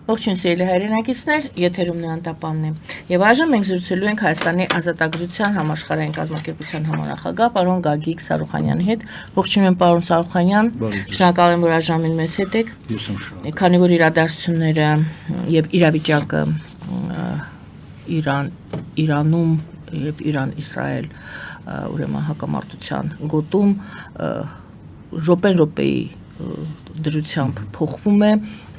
Ողջույն սիրելի հայրենակիցներ, եթերում Նեանտապանն է։ Եվ այժմ մենք զրուցելու ենք Հայաստանի ազատագրության համաշխարհային կազմակերպության համանախագահ պարոն Գագիկ Սարուխանյանի հետ։ Ողջույն պարոն Սարուխանյան, շնորհակալ եմ, որ այժմ մեզ հետ եք։ Ես եմ շնորհակալ։ Քանի որ իրադարձությունները եւ իրավիճակը Իրանում եւ Իրան-Իսրայել ուրեմն հակամարտության գոտում րոպե-րոպեի դրությամբ փոխվում է,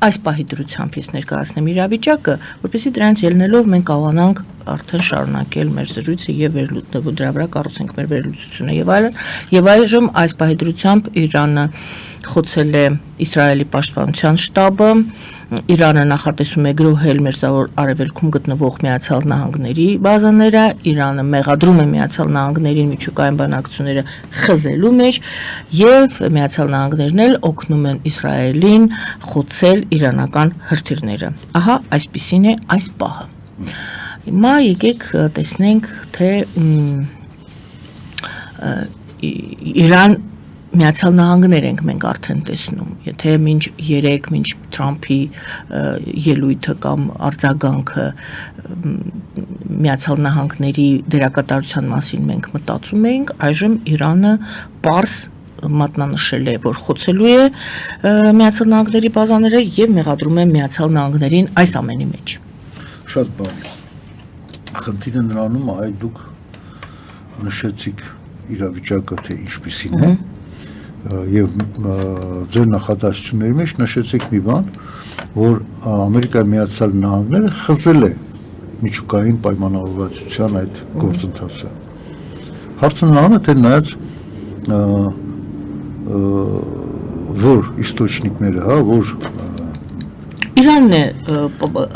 այս պահի դրությամբ ես ներկայացնեմ իրավիճակը, որպեսզի դրանից ելնելով մենք կարողանանք արդեն շարունակել մեր զրույցը եւ վերլուծել դրա վրա կառուցենք մեր վերլուծությունը եւ այժմ այս պահի դրությամբ Իրանը խոցել է Իսրայելի պաշտպանության շտաբը, Իրանը նախատեսում է գրոհել Մերձավոր Արևելքում գտնվող Միացյալ Նահանգների բազաները, Իրանը մեղադրում է Միացյալ Նահանգներին միջուկային բանակցությունները խզելու մեջ եւ Միացյալ Նահանգներն էլ օգնում են Իսրայելին խոցել իրանական հրթիռները։ Ահա այսպիսին է այս պահը։ Հիմա եկեք տեսնենք, թե Իրան Միացյալ Նահանգներ ենք մենք արդեն տեսնում, եթե մինչ Թրամփի ելույթը կամ արձագանքը Միացյալ Նահանգների դերակատարության մասին մենք մտածում էինք, այժմ Իրանը պարզ մատնանշել է, որ խոցելու է Միացյալ Նահանգների բազաները եւ մեղադրում է Միացյալ Նահանգներին այս ամենի մեջ։ Շատ բան։ Խնդիրը նրանում է, այ դուք նշեցիք իրավիճակը, թե ինչպիսին է, եւ ձեր նախադասությունների մեջ նշեցիք մի բան, որ Ամերիկայի Միացյալ Նահանգները խզել է միջուկային պայմանավորվածության այդ գործընթացը։ Հարցը նրան է, թե նայած որ իստոչնիկները, հա, որ Իրանն է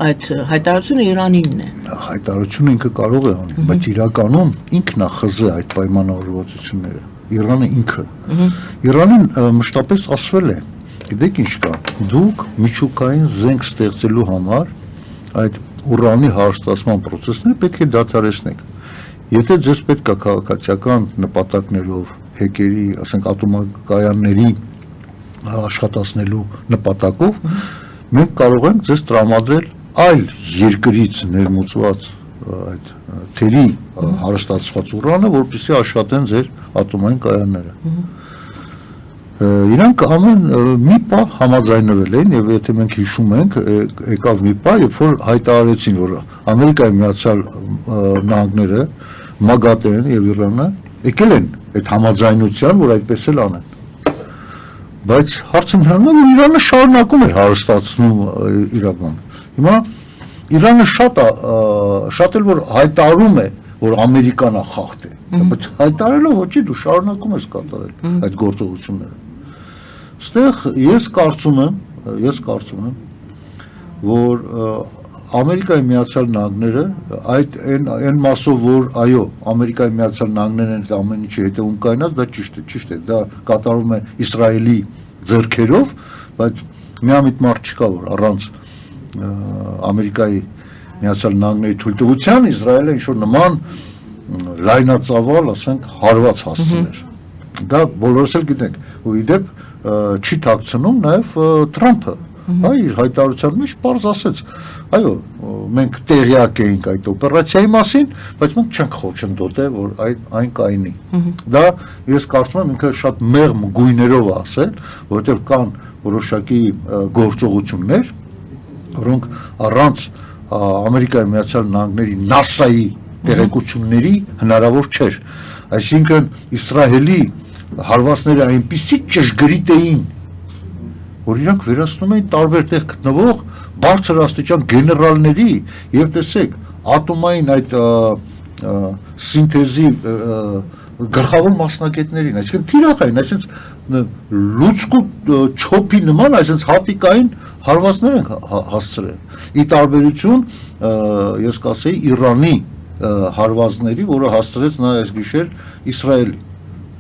այդ հայտարարությունը Իրանինն է։ Հայտարարությունը ինքը կարող է անել, բայց իրականում ինքն է խզել այդ պայմանավորվածությունները։ Իրանը ինքը։ Իրանին մշտապես ասվել է, գիտեք ինչ կա, դուք միջուկային զենք ստեղծելու համար այդ ուրանի հարստացման process-ները պետք է դադարեցնեք։ Եթե ձեզ պետք է քաղաքացիական նպատակներով հեկերի, ասենք ատոմակայանների աշխատացնելու նպատակով մենք կարող ենք ձեզ տրամադրել այլ երկրից ներմուծված այդ թերի հարստացված ուրանը, որպեսզի աշխատեն ձեր ատոմային կայանները։ Իրանք ամեն մի պահ համաձայնվել են եւ եթե մենք հիշում ենք, եկավ մի պահ, երբ որ հայտարարեցին, որ Ամերիկայի Միացյալ Նահանգները, ՄԱԳԱՏԷ-ն եւ Իրանը եկել են այդ համաձայնության, որ այդպես էլ անեն։ Բայց հարցը նրանն է, որ Իրանը շարունակում էր հարստացնում իր բանը։ Հիմա Իրանը շատ էլ որ հայտարարում է, որ Ամերիկան է խախտել, բայց հայտարարելով ոչի դու շարունակում ես կատարել այդ գործողությունները։ Այստեղ ես կարծում եմ, որ Ամերիկայի Միացյալ Նահանգները այն մասով, որ այո, Ամերիկայի Միացյալ Նահանգներն են ամեն ինչի հետևում կայնած, դա ճիշտ է, դա կատարվում է Իսրայելի ձեռքերով, բայց միամիտ մարդ չկա, որ առանց Ամերիկայի Միացյալ Նահանգների թույլտվության Իսրայելը ինչ-որ նման լայնածավալ, ասենք, հարված հասցներ։ Դա բոլորս էլ գիտենք, ու իդեպ չի թաքցնում նաև Թրամփը, իր հայտարարության մեջ պարզ ասեց, այո, մենք տեղյակ էինք այդ օպերացիայի մասին, բայց մենք չենք խոչընդոտել, որ այն կայնի։ Դա ես կարծում եմ ինքը շատ մեղմ գույներով ասել, որովհետև կան որոշակի գործողություններ, որոնք առանց Ամերիկայի Միացյալ Նահանգների NASA-ի տեղեկությունների հնարավոր չէր։ Այսինքն Իսրայելի հարվածները այնպիսի ճշգրիտ էին, որ իրանք վերացնում էին տարբեր տեղ գտնվող բարձր աստիճան գեներալների եւ տեսեք ատոմային այդ սինթեզի գլխավոր մասնակիցներին, այսինքն թիրախային, այսինքն լուցկու չոփի նման, այսինքն հատիկային հարվածներ են հասցրել։ Ի տարբերություն ես կասեի Իրանի հարվածների, որը հասցրեց նա այս գիշեր Իսրայելի։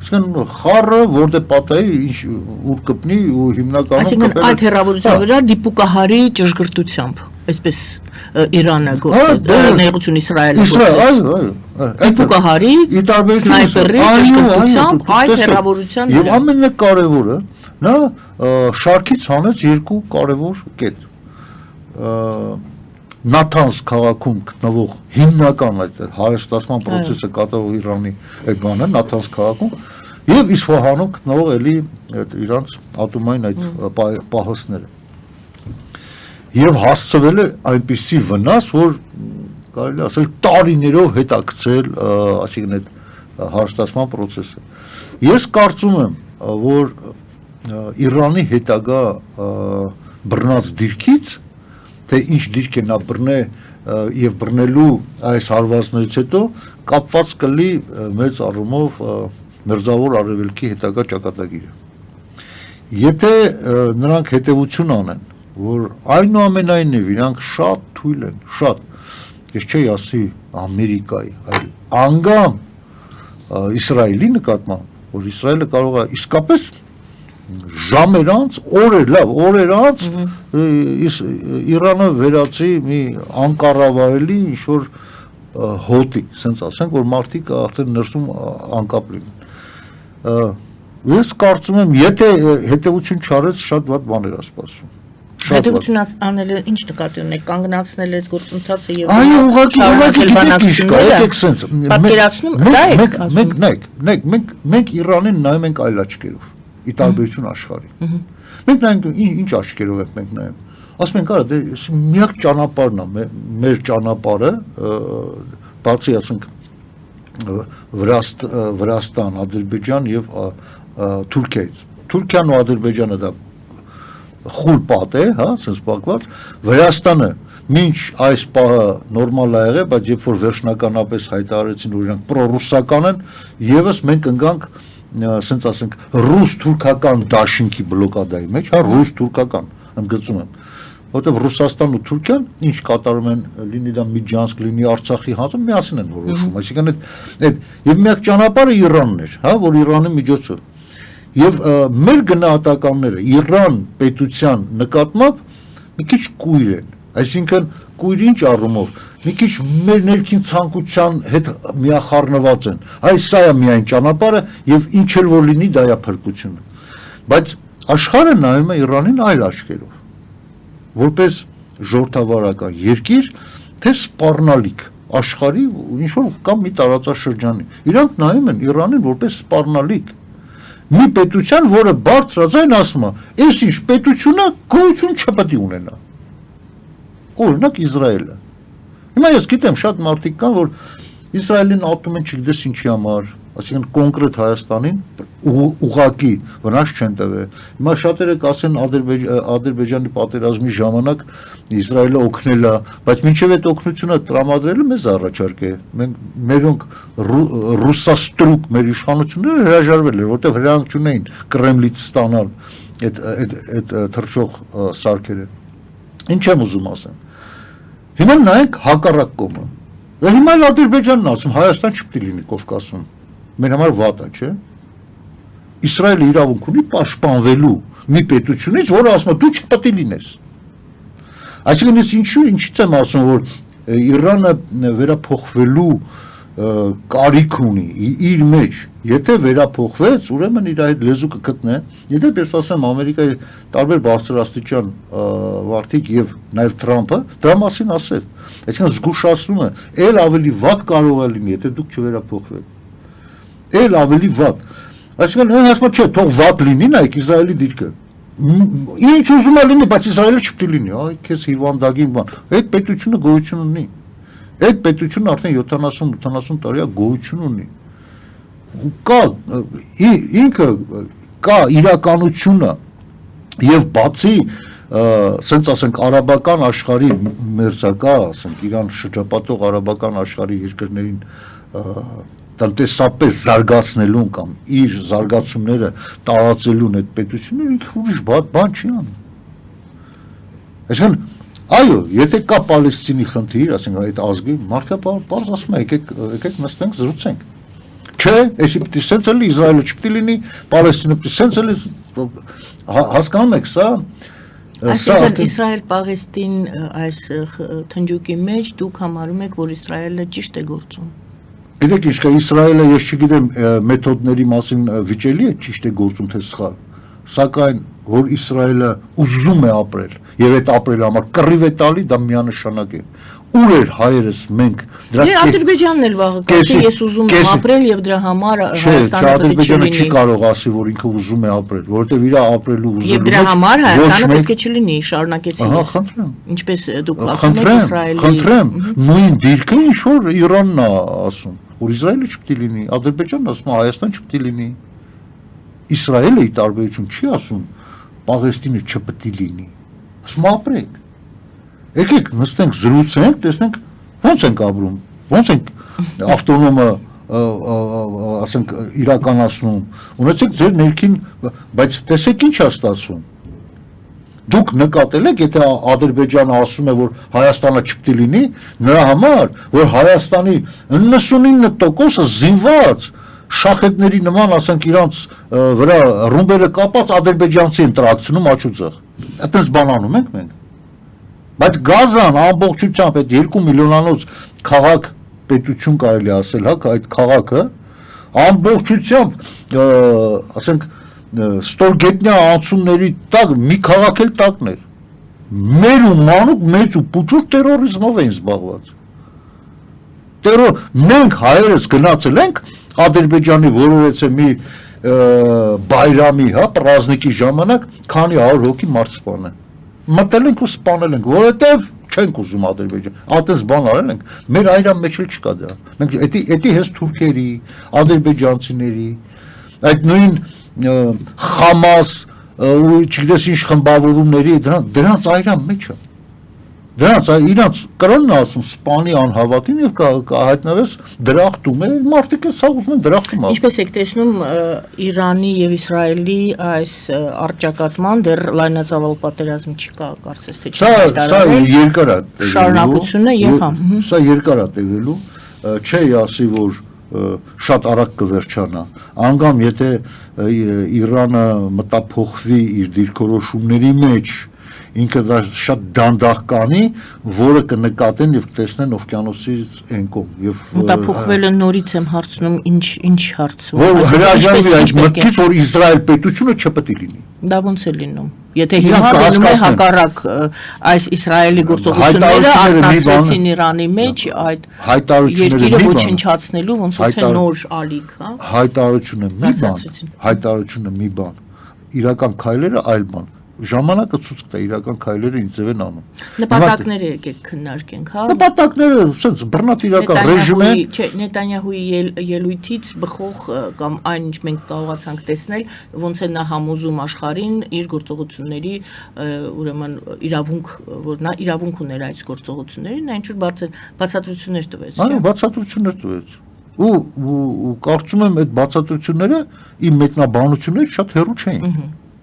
Այսինքն խառը որտե պատահի ուր կպնի ու հիմնականում այսինքն այդ հեռավորության վրա դիպուկահարի ճշգրտությամբ, այսպես Իրանը գործեց, ներողություն Իսրայելը գործեց։ Դիպուկահարի սնայպերի ճշգրտությամբ այդ հեռավորության վրա։ Եվ ամենակարևորը նա շարքից հանեց երկու կարևոր կետ։ Նաթանզ քաղաքում գտնվող հիմնական այդ հարստացման process-ը կատարող Իրանի այդ բանը Նաթանզ քաղաքում եւ Իսֆահանում գտնվող էլի այդ իրանց ատոմային այդ պահոստները եւ հասցվել է այնպիսի վնաս, որ կարելի ասել տարիներով հետաքրել, այսինքն այդ հարստացման process-ը։ Ես կարծում եմ, որ Իրանի հետագա բռնած դիրքից, թե ինչ դիրք է նա բռնե եւ բռնելու այս հարվածներից հետո կապված կլի մեծ առումով մերձավոր արևելքի հետագա ճակատագիրը։ Եթե նրանք հետևություն անեն, որ այնուամենայնիվ իրանք շատ թույլ են, շատ, ես չէի ասի Ամերիկայի, այլ անգամ Իսրայելի նկատմամբ, որ Իսրայելը կարող է իսկապես ժամեր անց, օրեր անց Իրանը վերածի մի անկառավարելի ինչ-որ հոտի, սենց ասենք, որ մարդիկ արդեն ներսում անկապ լինեն։ Ես կարծում եմ, եթե հետևություն չարեց, շատ վատ բաներ է սպասվում։ Հետևություն անելը ինչ նկատի ունեք, կանգնացնել այս գործընթացը եւ այո, ուղղակի եկեք սենց պատկերացնում դա եք մենք Իրանին նայում ենք այլ աչքերով ի տարբերություն աշխարհի մենք նայենք ինչ աչքերով ենք մենք նայում ասում ենք արա դե միակ ճանապարհն է մեր ճանապարհը բացի ասենք Վրաստան, Ադրբեջան եւ Թուրքիայից Թուրքիան ու Ադրբեջանը դա խուլ պատ է, հա, sense պակված, Վրաստանը մինչ այս պահը նորմալ է եղել, բայց երբ որ վերջնականապես հայտարարեցին, որ իրանք պրոռուսական են, եւս մենք ընկանք, sense ասենք, ռուս-թուրքական դաշինքի բլոկադայի մեջ, հա, ռուս-թուրքական, ընդգծում եմ, որտեղ Ռուսաստանն ու Թուրքիան ինչ կատարում են, լինի դա Միջանցք, լինի Արցախի հանձնում, միասին են որոշում, այսինքն այդ եւ միակ ճանապարհը Իրանն էր, հա, որ Իրանի միջոցով Եվ մեր գնահատականները Իրան պետության նկատմամբ մի քիչ կույր են, այսինքն կույր ինչ առումով, մի քիչ մեր ներքին ցանկության հետ միախառնված են, այ սա է միայն ճանապարհը եւ ինչ էլ որ լինի դա է փրկությունը, բայց աշխարհը նայում է Իրանին այլ աչքերով, որպես ժողովրդավարական երկիր, թե սպառնալիք աշխարհի ինչ որ կամ մի տարածաշրջանի, իրանք նայում են Իրանին որպես սպառնալիք մի պետության, որը բարձրաձայն ասում է, այս ինչ պետությունը գոյություն չպետք է ունենա։ Օրինակ Իսրայելը։ Հիմա ես գիտեմ շատ մարդիկ կան, որ Իսրայելին ատում են չգիտես ինչի համար, այսինքն կոնկրետ Հայաստանին ուղղակի վնաս չեն տվել։ Հիմա շատերը կասեն Ադրբեջանի պատերազմի ժամանակ Իսրայելը օգնել է, բայց մինչև այդ օգնությունը տրամադրելը մեզ առաջարկ է։ Մերոնք ռուսաստրուկ մեր իշխանությունները հրաժարվել էր, որտեղ հրանք չունեին Կրեմլից ստանալ այդ թռչող սարքերը։ Ինչ եմ ուզում ասեմ։ Հիմա նայենք հակառակ կողմը։ Հիմա Ադրբեջանն ասում, Հայաստան չպետք է լինի Կովկասում։ Մեր համար վատ է, չէ՞։ Իսրայելը իրավունք ունի պաշտպանվելու մի պետությունից, որը ասում է դու չպետք է լինես։ Այսինքն ես ինչից եմ ասում, որ Իրանը վերափոխվելու կարիք ունի իր մեջ, եթե վերափոխվեց, ուրեմն իր այդ լեզուկը գտնե, եթե ես ասեմ Ամերիկայի տարբեր բարձրաստիճան վարդիկ եւ նաեւ Թրամփը դրա մասին ասել, այսինքն զգուշացնում է, ել ավելի վատ կարող է լինի, եթե դուք չվերափոխվեք, ել ավելի վատ, այսինքն ասում է, չէ, թող վատ լինի, նայեք Իսրայելի դիրքը, ինչ ուզում է լինի, բայց Իսրայելը չպետք է լինի, այ քեզ հիվանդագին բան, այդ պետությունը գոյություն ունի, այդ պետությունը արդեն 70-80 տարի է գոյություն ունի, կա ինքը կա իրականությունը եւ բացի սենց ասենք արաբական աշխարհի մերձակա ասենք Իրան շրջապատող արաբական աշխարհի երկրներին տնտեսապես զարգացնելուն կամ իր զարգացումները տարածելուն այդ պետությունները ինքը ուրիշ բան չի անում։ Այսինքն այո, եթե կա Պալեստինի խնդիր, ասենք այդ ազգի մարդը բարձ ասում է, եկեք նստենք զրուցենք։ Չէ, այսի պիտի սենց էլի Իսրայելը չպետք է լինի, Պալեստինը պիտի սենց էլի հասկանում եք սա։ Այսինքն Իսրայել-Պաղեստին այս թնջուկի մեջ դուք համարում եք, որ Իսրայելը ճիշտ է գործում։ Գիտեք ինչ կա, Իսրայելը ես չգիտեմ մեթոդների մասին վիճելի է ճիշտ է գործում թե սխալ, սակայն որ Իսրայելը ուզում է ապրել եւ այդ ապրելու համար կռիվ է տալի, դա միանշանակ է։ Ուր էր հայերս մենք դրա Ադրբեջանն էլ վաղը կասի ես ուզում եմ ապրել եւ դրա համար Հայաստանը պետք է չլինի։ Չի կարող ասի, որ ինքը ուզում է ապրել, որովհետեւ իր ապրելու ուզում եւ դրա համար Հայաստանը պետք է չլինի, շարունակեցին։ Ինչպես դուք ասում եք Իսրայելի։ Խնդրեմ, նույն դիրքը ինչ որ Իրանն է ասում, որ Իսրայելը չպետք է լինի, Ադրբեջանն ասում է Հայաստան չպետք է լինի։ Իսրայելը ի տարբերություն չի ասում Պաղեստինը չպետք է լինի։ Ասում ապրեք։ Եկեք նստենք զրուցենք, տեսնենք ոնց ենք ապրում, ոնց ենք ավտոնոմը ասենք իրականացնում։ Ունեցեք ձեր ներքին, բայց տեսեք ինչ է ստացվում։ Դուք նկատել եք, եթե Ադրբեջանը ասում է, որ Հայաստանը չպետք է լինի, նրա համար, որ Հայաստանի 99%-ը զինված շախետների նման, ասենք իրանց վրա ռումբերը կապած ադրբեջանցի են տրաքցնում աչուձախ։ Այդպես բան անում ենք մենք։ Բայց Գազան ամբողջությամբ այդ 2 միլիոնանոց քաղաք պետություն կարելի ասել, հա, այդ քաղաքը ամբողջությամբ ասենք ստորգետնյա անցումների տակ մի քաղաք էլ տակներ։ Մեր ու մանուկ մեծ ու փուճուր տերորիզմով են զբաղված։ Մենք հայերս գնացել ենք Ադրբեջանի որևէ մի բայրամի, հա, պրազնիկի ժամանակ քանի 100 հոգի մարդ սպանել։ Մտել ենք ու սպանել ենք, որովհետև չենք ուզում Ադրբեջան։ Այդպես բան արել ենք, մեր այրան մեջ էլ չկա դա։ Մենք էդի հենց թուրքերի, ադրբեջանցիների, այդ նույն Խամաս ու չգիտես ինչ խմբավորումների դրանց այրան մեջը։ Դրանց իրանց կրոնն ասում սպանի անհավատին եւ կհայտնվես դրախտում է, մարդիկ է սա ուզում են դրախտում։ Ինչպես եք տեսնում Իրանի եւ Իսրայելի այս առճակատման դեռ լայնածավալ պատերազմ չկա, կարծես թե չի հայտարարվել։ Սա երկար է տևելու։ Շարունակությունն է եւ հա։ Սա երկար է տևելու, չէ ասի որ շատ արագ կվերջանա։ Անգամ եթե Իրանը մտափոխվի իր դիրքորոշումների մեջ ինքը դա շատ դանդաղ կանի, որը կնկատեն եւ կտեսնեն օվկիանոսից այն կողմ եւ մտափոխվելը նորից եմ հարցնում ինչ հարց որ հրաժարվի այդ մտքից որ Իսրայել պետությունը չպետք է լինի դա ոնց է լինում եթե հիմա լինում է հակառակ այս Իսրայելի գործողությունները արտացվեցին Իրանի մեջ այդ երկիրը ոչնչացնելու ոնց որ թե նոր ալիք հա հայտարարությունը մի բան իրական քայլերը այլ բան ժամանակը ցույց կտա իրական քայլերը ինչ ձև են անում։ Նպատակները եկեք քննարկենք, հա։ Նպատակները, ասենց բռնատ իրական ռեժիմը, չէ, Նետանյահուի ելույթից բխող կամ այն ինչ մենք կարողացանք տեսնել, ոնց է նա համոզում աշխարհին իր գործողությունների, ուրեմն իրավունք, որ նա իրավունք ուներ այս գործողություններին, նա ինչ որ բացատրություններ տվեց, չէ։ Այո, բացատրություններ տվեց։ Ու կարծում եմ այդ բացատրությունները իմ մեկնաբանություններից շատ հեռու չէին։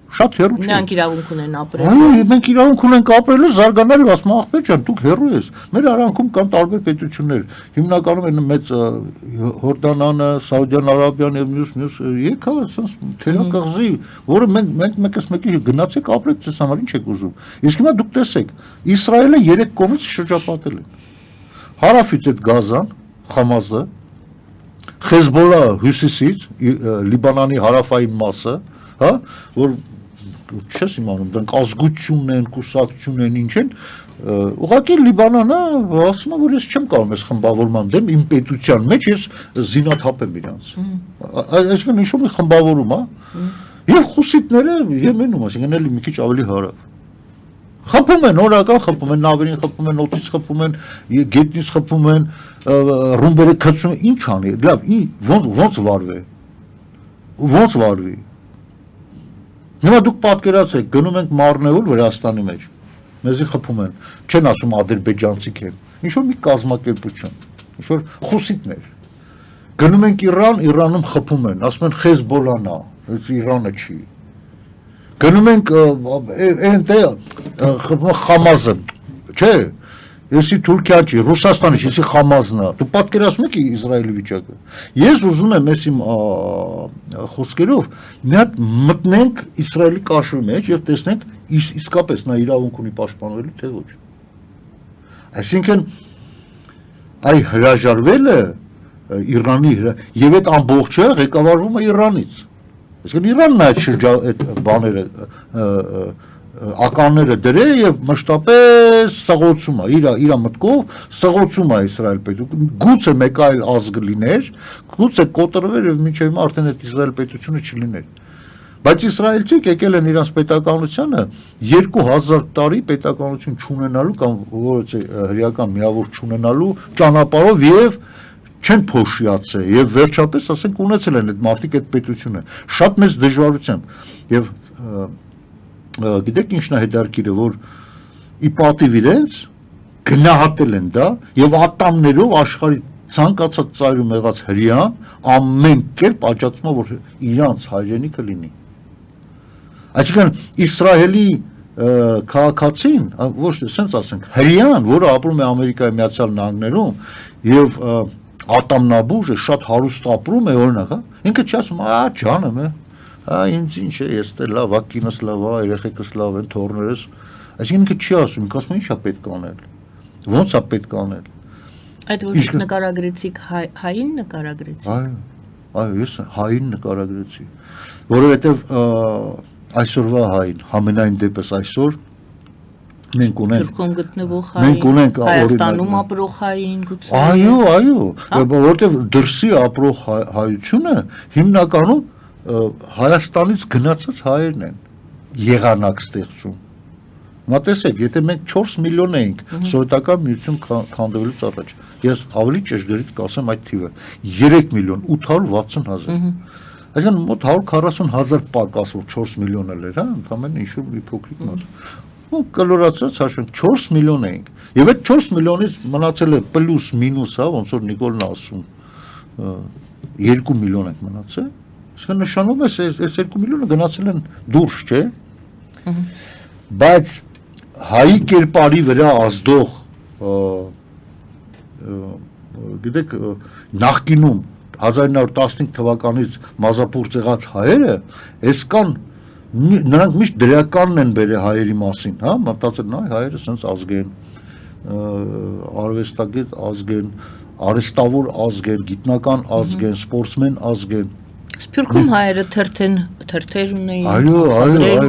Շատ հեռու չէ։ Նրանք իրավունք ունեն ապրել։ Այո, մենք իրավունք ունենք ապրելու, զարգանալու, ասում աղբեր ջան, դուք հեռու ես։ Մեր արանքում կան տարբեր պետություններ։ Հիմնականում այն մեծ Հորդանանը, Սաուդյան Արաբիան եւ մյուս եկա, ասես թերակղզի, որը մենք մեկս մեկի գնացեք ապրեք, ձեզ համար ինչ եք ուզում։ Իսկ հիմա դուք տեսեք, Իսրայելը 3 կողմից շրջապատել է։ Հարավից այդ Գազան, Խամազը, Խեզբոլա հյուսիսից, Լիբանանի հարավային մասը, հա, որ չես իմանում, դրանք ազգություն են, կուսակցություն են, ինչ են, ուղղակի Լիբանանը ասում է, որ ես չեմ կարող ես խմբավորման դեմ իմ պետության մեջ ես զինաթափեմ իրանց։ Այսինքն ինչ-որ մի խմբավորում, հա։ Եվ խուսիտները Եմենում, այսինքն էլի մի քիչ ավելի հարավ։ Խփում են, օրական խփում են, նավերին խփում են, օդից խփում են, գետնից խփում են, ռումբերը քցում են, ինչ անի, լավ, ոնց վարվի։ Ոնց վարվի։ Հիմա դուք պատկերացրեք, գնում ենք Մարնեուլ Վրաստանի մեջ, մեզի խփում են, չեն ասում ադրբեջանցիք են, ինչ-որ մի կազմակերպություն, ինչ-որ խուսիտներ, գնում ենք Իրան, Իրանում խփում են, ասում են Խեզբոլան է, այս Իրանը չի, գնում ենք խփում Խամազը, չէ, եսի Թուրքիան չի, Ռուսաստանը չի, եսի Խամազն է, դու պատկերացնում եք Իսրայելի վիճակը, ես ուզում եմ ես իմ խոսքերով մի հատ մտնենք Իսրայելի կաշռի մեջ և տեսնենք իսկապես նա իրավունք ունի պաշտպանվելու թե ոչ։ Այսինքն այ հրաժարվելը Իրանի և այդ ամբողջը ղեկավարվում է Իրանից։ Այսինքն Իրանն այդ այդ բաները ականները դրե եւ մշտապես սղոցում է իր մտքով սղոցում է Իսրայել պետություն գուցե մեկ այլ ազգ լիներ գուցե կոտրվեր եւ մինչեւ հիմա արդեն այդ Իսրայել պետությունը չլիներ բայց իսրայելցիք եկել են իրանց պետականությանը 2000 տարի պետականություն չունենալու կամ որոցե հրեական միավոր չունենալու ճանապարհով եւ չեն փոշիացել եւ վերջապես ասենք ունեցել են այդ մարդիկ այդ պետությունը շատ մեծ դժվարությամբ եւ գիտեք ինչն է հետարքիրը որ ի պատիվ իրենց գնահատել են դա եւ ատամներով աշխարհի ցանկացած ծայրում եղած հրեան ամեն կերպ աջակցում որ իրանց հայրենիքը լինի Այսինքն Իսրայելի քաղաքացին, ոչ թե sense ասենք, հրեան, որը ապրում է Ամերիկայի Միացյալ Նահանգներում եւ ատամնաբուժը շատ հարուստ ապրում է օրինակ, հա, ինքը չի ասում, ջանım, ինձ ինչ է, ես դե լավ, կինս լավ, երեխեքս լավ են, թոռներս, այսինքն ինքը չի ասում, ինքը ասում է ի՞նչ է պետք անել, ո՞նց է պետք անել։ Այդ որ դուք նկարագրեցիք հային նկարագրեցիք։ Այո, ես հային նկարագրեցի, որովհետեւ այսօրվա հային համենայն դեպս այսօր մենք ունենք Թուրքում գտնվող հային Հայաստանում ապրող հային գուցե այո որովհետև դրսի ապրող հայությունը հիմնականում Հայաստանից գնացած հայերն են եղանակ ստեղծում Նա տեսեք եթե մենք 4 միլիոն էինք սովետական միություն քանդվելուց առաջ ես ավելի ճշգրիտ կասեմ այդ թիվը 3 միլիոն 860,000 Այսինքն մոտ 140,000 պակաս որ 4 միլիոն էր, հա, ընդամենը ինչ-որ մի փոքրիկ մաս։ Ու կլորացած հաշվենք 4 միլիոն էինք։ Եվ այդ 4 միլիոնից մնացել է պլյուս մինուս, հա, ոնց որ Նիկոլն ասում 2 միլիոն ենք մնացել։ Այսինքն նշանակում է այս 2 միլիոնը գնացել են դուրս, չէ՞։ Բայց հայի կերպարի վրա ազդող գիտեք նախկինում 1915 թվականից մազապուրծ եղած հայերը այսքան նրանք միշտ դրականն են բերել հայերի մասին, հա, մտածել նա հայերը sense ազգ են, արվեստագետ ազգ են, արհեստավոր ազգ են, գիտնական ազգ են, սպորտսմեն ազգ են։ Սփյուռքում հայերը թերթեր ունեին, այո,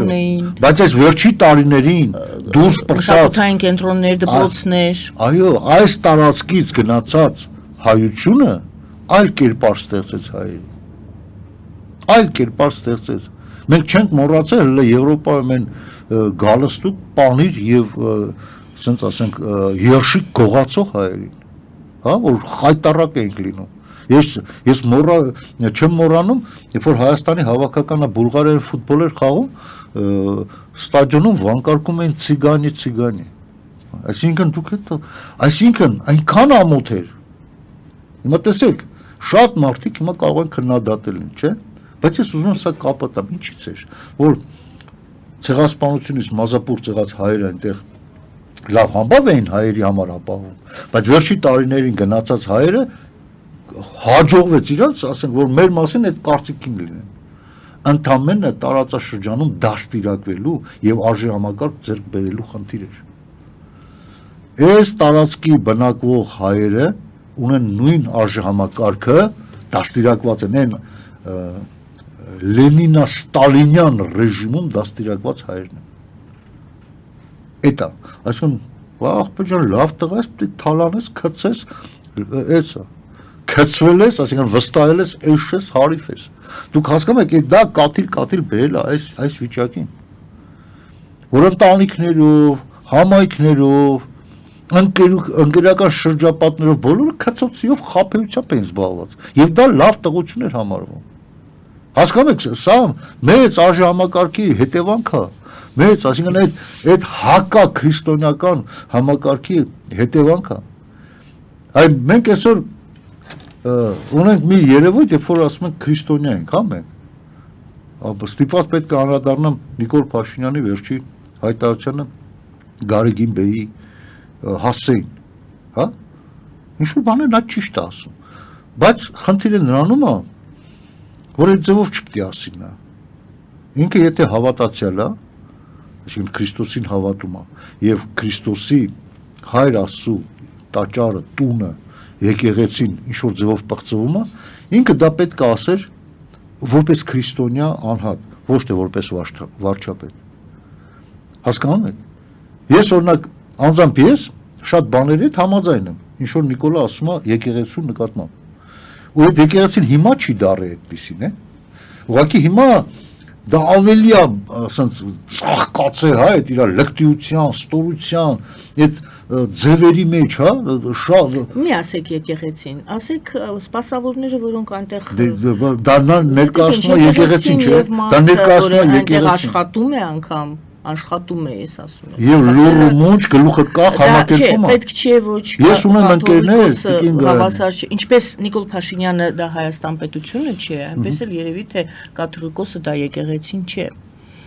ունեին։ Բայց այս վերջի տարիներին դուրս պրծած մշակութային կենտրոններ, դպրոցներ։ Այո, այս տարածքից գնացած հայությունը այլ կերպար ստեղծեց հայերի։ Այլ կերպար ստեղծեց։ Մենք չենք մոռացել հələ Եվրոպայում են գալստուկ, պանիր եւ ասենք ասենք երշիկ գողացող հայերին։ Հա, որ խայտարակ ենք լինում։ Ես չեմ մոռանում, երբ որ Հայաստանի հավաքականը Բուլղարիայի ֆուտբոլ էր խաղում, ստադիոնում վանկարկում էին ցիգանի։ Այսինքն այնքան ամոթ էր։ Հիմա տեսեք, շատ մարդիկ հիմա կարող են քննադատել, չէ՞, բայց ես ուզում եմ սա կապը տամ, ինչից էր, որ ցեղասպանությունից մազապուրծ եղած հայերը այնտեղ լավ համբավ էին հայերի համար ապահովում, բայց վերջի տարիներին գնացած հայերը հաջողվեց իրանց, ասենք, որ մեր մասին այդ կարծիքին լինեն։ Ընդամենը տարածաշրջանում դաստիարակվելու եւ արժի համակարգ ձեռք բերելու խնդիր էր։ Այս տարածքի բնակվող հայերը ունեն նույն արժի համակարգը, դաստիարակված են այն Լենինա-Ստալինյան ռեժիմում դաստիարակված հայերն են։ Էտա, այսինքն, աղբեջան լավ տղա ես, պետք է թալանես, քցես, էսա, քցվել ես, այսինքն վստահել ես, էշ ես, հարիվ ես։ Դուք հասկանում եք, դա կաթիլ բերել է այս վիճակին։ Որ ընտանիքներով, համայնքներով, ընկերական շրջապատներով բոլորը քցոցիով խաբեությամբ էին զբաղված եւ դա լավ տղություն էր համարվում հասկանում եք սա մեծ արժի համակարգի հետևանք է մեծ այսինքն այդ հակա քրիստոնեական համակարգի հետևանք է այ մենք այսօր ունենք մի երևույթ երբ որ ասում ենք քրիստոնյա ենք հա մենք ստիպված պետք է անդրադառնամ Նիկոլ Փաշինյանի վերջի հայտարարությանը Գարեգին Բեի հասցեին, հա, ինչ-որ բաներ նա ճիշտ է ասում, բայց խնդիրը նրանում է, որ այդ ձևով չպետք է ասի նա, ինքը եթե հավատացյալ է, այսինքն Քրիստոսին հավատում է, և Քրիստոսի հայր Աստծու տաճարը, տունը, եկեղեցին ինչ-որ ձևով պղծվում է, ինքը դա պետք է ասեր որպես քրիստոնյա անհատ, ոչ թե որպես վարչապետ։ Հասկանում եք։ Ես օրինակ անձամբ ես շատ բաների հետ համաձայն եմ, ինչ որ Նիկոլա ասում է եկեղեցու նկատմամբ։ Ու այդ եկեղեցին հիմա չի դառը այդպեսին, է։ Ուղղակի հիմա դա ավելի է, ասենց ծաղկած է, հա, այդ իր լկտիության, ստորության, այդ ձևերի մեջ, հա, շատ Մի ասեք եկեղեցին, ասեք սպասավորները, որոնք այնտեղ դա ներկայացնում է եկեղեցին, չէ՞, դա ներկայացնում է եկեղեցին։ Աշխատում է անգամ, աշխատում է, ես ասում եմ։ Եվ լուրը մունջ գլուխը կախ համակերպում է։ Պետք չէ ոչ Ես ունեմ ընկերներ, տիկին հավասար չէ, ինչպես Նիկոլ Փաշինյանը դա Հայաստան պետությունը չէ, այնպես էլ երևի թե կաթողիկոսը դա եկեղեցին չէ։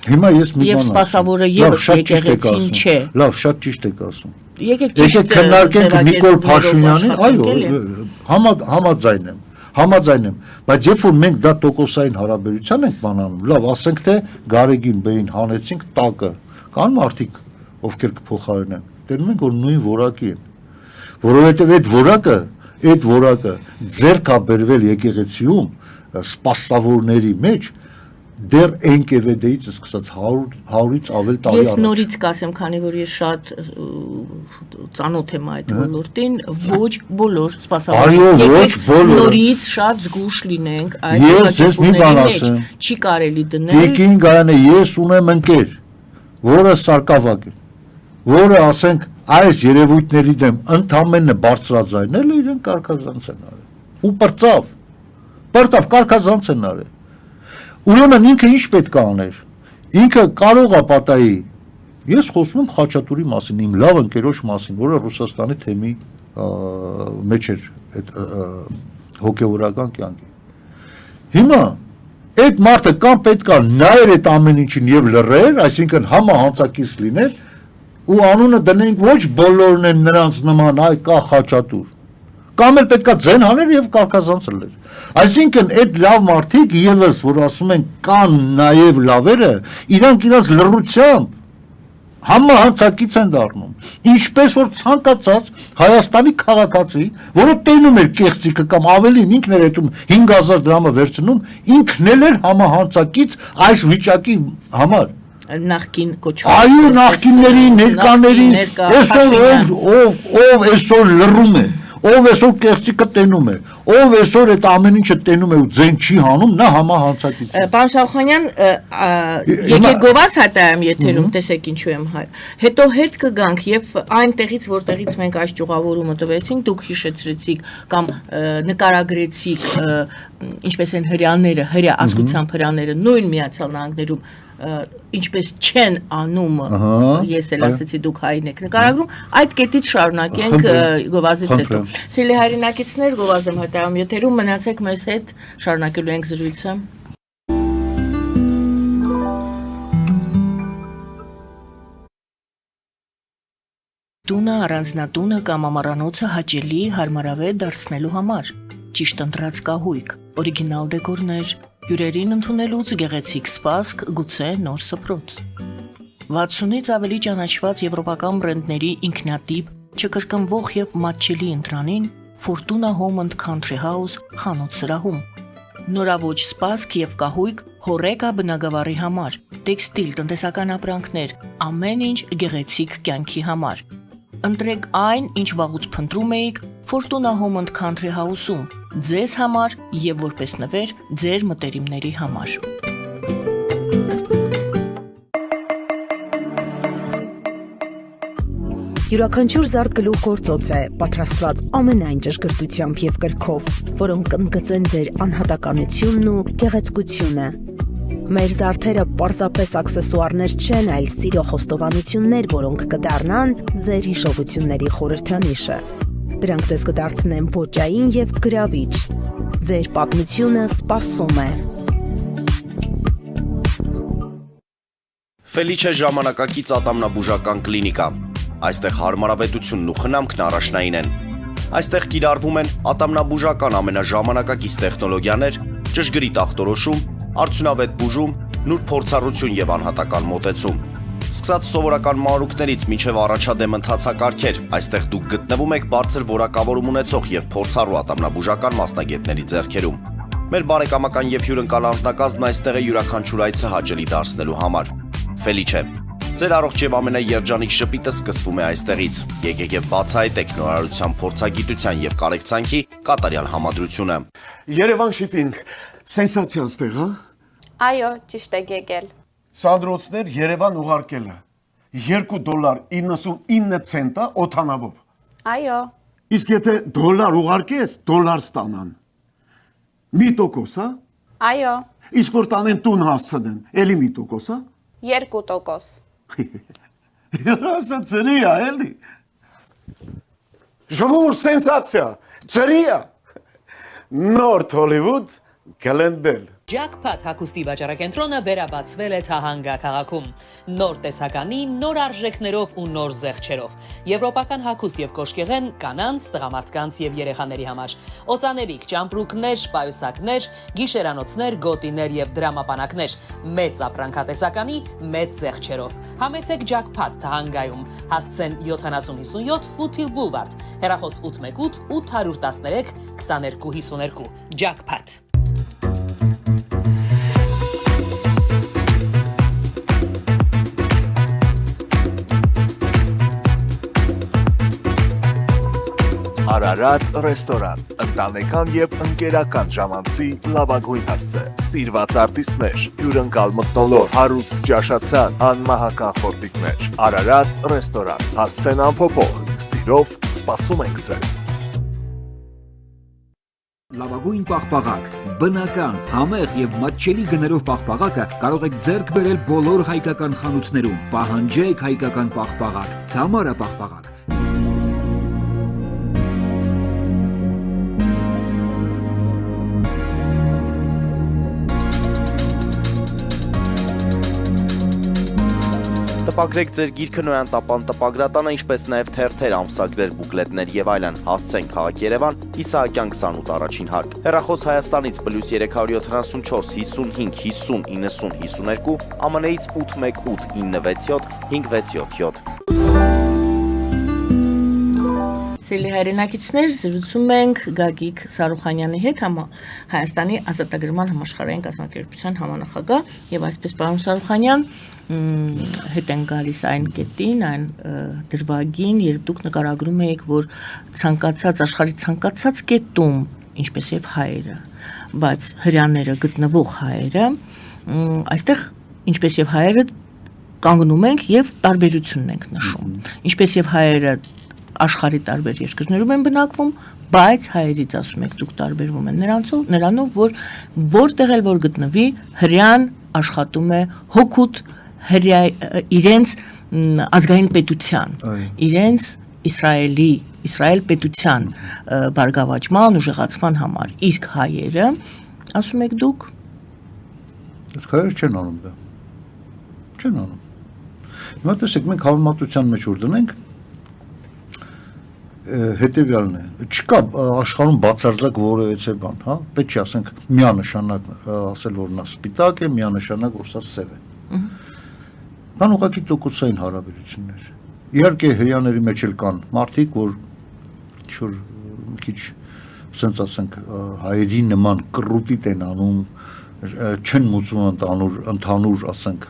Հիմա ես մի բան Եվ սպասավորը եւս եկեղեցին չէ։ Լավ, շատ ճիշտ եք ասում։ Եկեք Եկեք քննարկենք Նիկոլ Փաշինյանին, այո, համաձայն եմ։ Համաձայն եմ, բայց երբ որ մենք դա տոկոսային հարաբերության ենք բանանում, լավ, ասենք թե Գարեգին Բեին հանեցինք տակը, կան մարդիկ, ովքեր կփոխարինեն, տենում ենք որ նույն որակի են, որովհետև այդ որակը ձեռք է բերվել եկեղեցիում սպասավորների մեջ դեռ NKVD-ից սկսած 100-ից ավել տարի Ես նորից կասեմ, քանի որ ես շատ ծանոթ եմ այդ ոլորտին, ոչ բոլոր սպասավորները նորից շատ զգուշ լինենք այդ հաջողությունների մեջ, չի կարելի դնել։ Տիկին Գարանը, ես ունեմ ընկեր, որը սարկավակ է, որը ասենք այս երևույթների դեմ ընդամենը բարձրաձայնել է, իրեն կարգազանց են արել։ Ու պրծավ կարգազանց են արել։ Ուրեմն ինքը ինչ պետք է աներ։ Ինքը կարող է պատահի։ Ես խոսում եմ Խաչատուրի մասին, իմ լավ ընկերոջ մասին, որը Ռուսաստանի թեմի մեջ էր այդ հոգևորական կյանքի։ Հիմա այդ մարդը կամ պետք է նայեր այդ ամեն ինչին եւ լռեր, այսինքն համահանցակից լիներ, ու անունը դնենք ոչ բոլորն են նրանց նման, այ կա Խաչատուր։ Կամ էլ պետք է ձեն հաներ եւ կարգազանց լներ։ Այսինքն այդ լավ մարդիկ եւս որ ասում են կան նաեւ լավերը, իրանք իրաց լռությամբ համահանցակից են դառնում։ Ինչպես որ ցանկացած Հայաստանի քաղաքացի, որը տենում էր կեղծիկը կամ ավելին ինքն էր այդում 5000 դրամը վերցնում, ինքն էլ էր համահանցակից այս վիճակի համար։ Նախկին կոչված։ Այո, նախկինների, ներկաների, այսօր ով այսօր լռում է, ով այսօր կեղծիկը տենում է, ով այսօր այդ ամեն ինչը տենում է ու ձեն չի հանում, նա համահանցակից է։ Պարոն Շահխանյան, եկեք գովաս հայտարարեմ եթերում, տեսեք ինչու եմ հայ։ Հետո հետ կգանք եւ այնտեղից, որտեղից մենք այս ճյուղավորումը տվեցինք, դուք հիշեցրեցիք կամ նկարագրեցիք, ինչպես են հрьяաները, հрья ազգությամբ հрьяաները նույն Միացյալ Նահանգներում ինչպես չեն անում, ես էլ ասեցի դուք հային եք նկարագրում, այդ կետից շարունակենք գովազդից հետո։ Սիրելի հայրենակիցներ, գովազդ եմ հայտարարում եթերում, մնացեք մեզ հետ, շարունակելու ենք զրույցը։ Տունը, առանձնատունը կամ ամառանոցը հաճելի, հարմարավետ դարձնելու համար, ճիշտ ընտրած կահույք, օրիգինալ դեկորներ, հյուրերին ընդունելուց գեղեցիկ սպասք, գուցե նոր սփռոց։ 60-ից ավելի ճանաչված եվրոպական բրենդների ինքնատիպ, չկրկնվող եւ մատչելի ընտրանին Fortuna Home and Country House խանութ սրահում։ Նորավոճ սպասք եւ կահույք հորեկա բնագավառի համար, տեքստիլ, տնտեսական ապրանքներ, ամեն ինչ գեղեցիկ կյանքի համար։ Ընտրեք այն, ինչ վաղուց փնտրում էիք Fortuna Home and Country House-ում, ձեզ համար եւ որպես նվեր ձեր մտերիմների համար։ Յուրաքանչյուր զարդ գլուխ գործոց է, պատրաստված ամենայն ճշգրտությամբ եւ կրքով, որոնք կընդգծեն ձեր անհատականությունն ու գեղեցկությունը։ Մեր զարդերը պարզապես աքսեսուարներ չեն, այլ սիրո խոստովանություններ, որոնք կդառնան ձեր հիշողությունների խորհրդանիշը։ Դրանք ձեզ կդարձնեն ոճային եւ գրավիչ։ Ձեր պատմությունը սպասում է։ Ֆելիչե ժամանակակից ատամնաբուժական կլինիկա։ Այստեղ հարմարավետությունն ու խնամքն առաջնային են։ Այստեղ կիրառվում են ատամնաբուժական ամենաժամանակակից տեխնոլոգիաներ, ճշգրիտ ախտորոշում, արդյունավետ բուժում, նուրբ փորձառություն եւ անհատական մոտեցում։ Սկսած սովորական մանրուքներից մինչև առաջադեմ ընթացակարգեր, այստեղ դուք գտնվում եք բարձր որակավորում ունեցող եւ փորձառու ատամնաբուժական մասնագետների ձեռքերում։ Մեր բարեկամական եւ հյուրընկալ անձնակազմն այստեղ է յուրաքանչյուր այցը հաճելի դարձնելու համար։ Ֆելիչե, ձեր առողջ եւ ամենաերջանիկ շպիտը սկսվում է այստեղից։ Եկեք եւ բացահայտեք նորարարության փորձագիտության եւ կարեկցանքի կատարյալ համադրությունը։ Երևան շիփինգ, սենսացիա ստեղ, հա։ Այո, ճիշտ եք եկել։ Սանդրոցներ Երևան ուղարկելը $2.99 օթանավով։ Այո, Իսկ եթե դոլար ուղարկես, դոլար ստանան։ 1%, հա։ այո, Իսկ որ տանեն տուն հասցնեն, էլի 1%, հա։ 2%։ Երասը ծրի է, էլի։ Ժողովուրդ սենսացիա, ծրի է։ Նորթ Հոլիվուդ կլենդել։ Jackpot հագուստի վաճառակենտրոնը վերաբացվել է Թահանգա քաղաքում։ Նոր տեսականի, նոր արժեքներով ու նոր զեղչերով։ Եվրոպական հագուստ եւ կոշկեղեն կանանց, տղամարդկանց եւ երեխաների համար։ Օծաներիք, ճամպրուկներ, պայուսակներ, գիշերանոցներ, գոտիներ եւ դրամապանակներ։ Մեծ ապրանքատեսականի, մեծ զեղչերով։ Համեցեք Jackpot Թահանգայում։ Հասցեն 7057 Foothill Boulevard։ Հեռախոս 818 813 2252։ Jackpot։ Արարատ ռեստորան, ընտանեկան եւ ընկերական ժամանցի լավագույն հասցե, սիրված արտիստներ, հյուրընկալ մթնոլորտ, հարուստ ճաշացան, անմահական խորտիկներ, Արարատ ռեստորան, հասցեն անփոփոխ, սիրով սպասում ենք ձեզ։ Լավագույն պաղպաղակ, բնական, համեղ եւ մատչելի գներով պաղպաղակը կարող եք ձեռք բերել բոլոր հայկական խանութներում։ Պահանջեք հայկական պաղպաղակ, Թամարա պաղպաղակ։ Տպագրեք ձեր գիրքը Նոյան տապան տպագրատանը, ինչպես նաև թերթեր, ամսագրեր, բուկլետներ եւ այլն։ Հասցեն քաղաք Երևան, Իսահակյան 28 առաջին հարկ։ Հեռախոս Հայաստանից +374 55 50 90 52, ԱՄՆ-ից 818 967 567։ Սիրելի հայրենակիցներ, զրուցում ենք Գագիկ Սարուխանյանի հետ, Հայաստանի ազատագրման համաշխարհային կազմակերպության համանախագահ, եւ այսպես պարոն Սարուխանյան, հետ են գալիս այն կետին, այն դրվագին, երբ դուք նկարագրում եք, որ ցանկացած աշխարհի ցանկացած կետում, ինչպես եւ հայերը, բայց հрьяաները գտնվող հայերը, այստեղ ինչպես եւ հայերը կանգնում ենք եւ տարբերությունն ենք նշում։ Ինչպես եւ հայերը աշխարհի տարբեր երկրներում են բնակվում, բայց հայերից ասում եք դուք տարբերվում են նրանով, որ որտեղ էլ որ գտնվի, հрьяան աշխատում է հոգուտ իրենց ազգային պետության, իրենց Իսրայել պետության բարգավաճման, ուժեղացման համար։ Իսկ հայերը, ասում եք դուք, Իսկ հայերը չեն անում դա։ Չեն անում։ Հիմա տեսեք, մենք համեմատության մեջ որ դնենք, հետևյալն է, չկա աշխարհում բացարձակ որևէ բան, հա, պետք չի ասենք միանշանակ ասել որ նա սպիտակ է, միանշանակ որ սա սև է։ Կան ուղղակի տոկոսային հարաբերություններ։ Իհարկե հрьяաների մեջ էլ կան մարդիկ, որ ինչ-որ մի քիչ ասենց ասենք հայերի նման կռուտիտ են անում, չեն մուծում ընդհանուր ասենք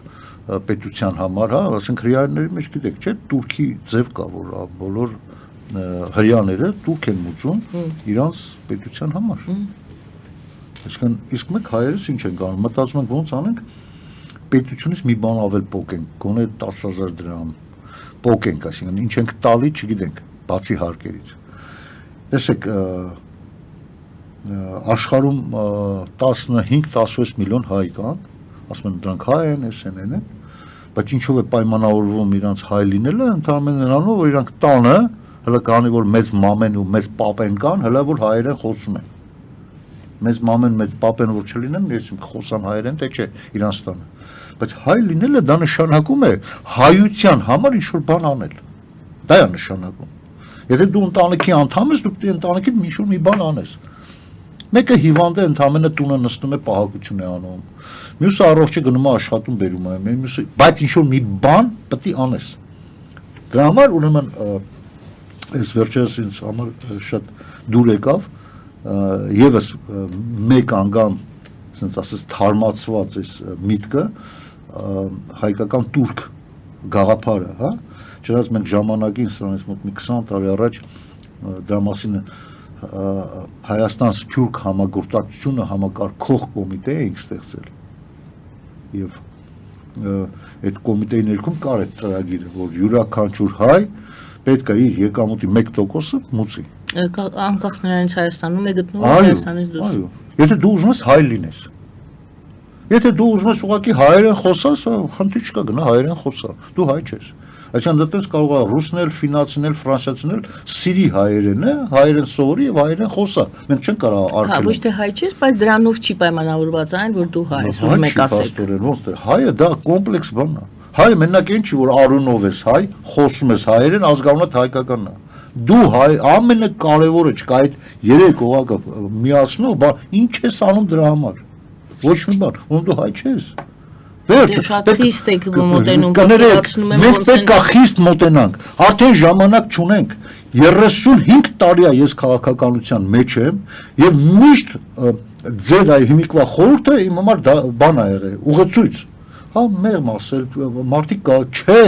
պետության համար, հա, ասենք հрьяաների մեջ գիտեք, չէ, Թուրքի ձև կա, որ բոլոր հрьяաները տուրք են մուծում իրանց պետության համար։ Իսկ մենք հայերս ինչ ենք անում, մտածում ենք ոնց անենք, պետությունից մի բան ավել պոկենք, գոնե 10,000 դրամ պոկենք, այսինքն ինչ ենք տալի, չգիտենք, բացի հարկերից։ Տեսեք, աշխարհում 15-16 միլիոն հայ կան, ասում են դրանք հայ են, են, բայց ինչով է պայմանավորվում իրանց հայ լինելը, ընդհանրապես նրանով, որ իրանք տանը հələ կանի որ մեծ մամեն ու մեծ պապեն կան, հələ որ հայերեն խոսում են։ Մեծ մամեն, մեծ պապեն որ չլինեն, ես խոսան հայերեն, թե չէ, իրանց տանը։ Բայց հայ լինելը դա նշանակում է հայության համար ինչ-որ բան անել։ Դա է նշանակում։ Եթե դու ընտանիքի անդամ ես, դու պետք է ընտանիքիդ ինչ-որ մի բան անես։ Մեկը հիվանդ է, ընդամենը տունը նստում է, պահակություն է անում։ Մյուսը առողջ է գնում է աշխատում բերում է, մյուսը, բայց ինչ-որ մի բան պետք է անես։ Դրա համար ուրեմն Այս վերջերս ինձ համար շատ դուր եկավ, եւս մեկ անգամ ասենց ասած թարմացված այս միտքը հայկական турք գաղափարը, հա, չնայած մենք ժամանակին սրանից մոտ մի 20 տարի առաջ դրա մասին Հայաստան-Սփյուռք համագործակցությունը համակարգող կոմիտե էինք ստեղծել եւ այդ կոմիտեի ներքում կար այդ ծրագիրը, որ յուրաքանչյուր հայ պետք է իր եկամուտի 1%-ը մուծի։ Անկախ նրանից Հայաստանում է գտնվում, Հայաստանից դուրս։ Այո, եթե դու ուզում ես հայ լինես, եթե դու ուզում ես ուղղակի հայերեն խոսաս, խնդիր չկա, գնա հայերեն խոսա, դու հայ չես։ Այսինքն դեռ կարող է ռուսներ, ֆինանսիներ, ֆրանսիացիներ սիրի հայերենը, հայերեն սովորի եւ հայերեն խոսա։ Մենք չենք կարող արգելել։ Հա, ոչ թե հայ չես, բայց դրանով չի պայմանավորված այն, որ դու հայ ես, ուզում եք ասեք։ Ոնց թե հայը դա կոմպլեքս բան է։ Հայը մենակ այն չի, որ արունով ես հայ, խոսում ես հայերեն, ազգանունդ հայկականն է։ Դու հայ ամենակարևորը չկա այդ երեք օղակը միացնող, բա ինչ ես անում դրա համար։ Ոչ մի բան, ոնց դու հայ չես։ Շատ խիստ եք մոտենում, մենք պետք է խիստ մոտենանք, արդեն ժամանակ չունենք, 35 տարի է ես քաղաքականության մեջ եմ եւ միշտ ձեր այ հիմիկվա խորհուրդը իմ համար բան է եղել, ուղեցույց, հա մեղմ ասել, մարդիկ կա, չէ,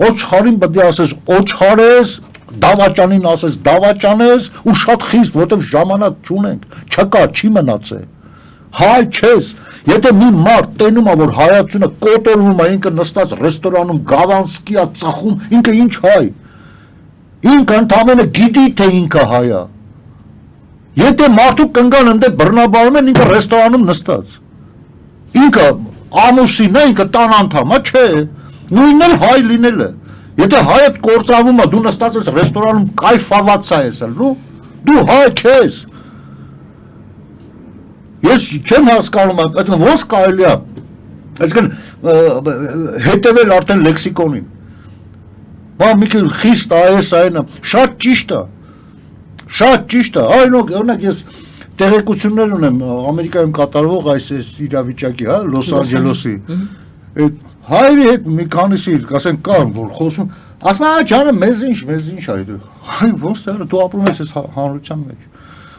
օչխարին պետք է ասես, օչխար ես, դավաճանին ասես, դավաճան ես ու շատ խիստ, որովհետեւ ժամանակ չունենք, չկա, չի մնացել, հայ չես, եթե մի մարդ տենում է, որ հայացությունը կոտորվում է, ինքը նստած ռեստորանում գավանսկի է ծախում, ինքը ինչ հայ, ինքը ընդամենը գիտի, թե ինքը հայ է, եթե մարդու կնգան ընդե բռնաբարում են, ինքը ռեստորանում նստած, ինքը ամուսին է, ինքը տան անդամ է, չէ, նույնն էլ հայ լինել է, եթե հայդ կործավում է, դու նստած ես ռեստորանում կայֆաված ես, դու հայ չես, ես չեմ հասկանում, այսինքն ոնց կարելի է, այսինքն հետևել արդեն լեքսիկոնին, բա մի քիչ խիստ այս այնը, շատ ճիշտ է, օրինակ ես տեղեկություններ ունեմ Ամերիկայում կատարվող այս իրավիճակի, հա, Լոս Անջելեսի, այդ հայերի հետ մի քանիսի, ասենք կան, որ խոսում, ասում է, ջանը մեզ ինչ այդ, հայ ոնց է, դու ապրում ես այս հանրության մեջ,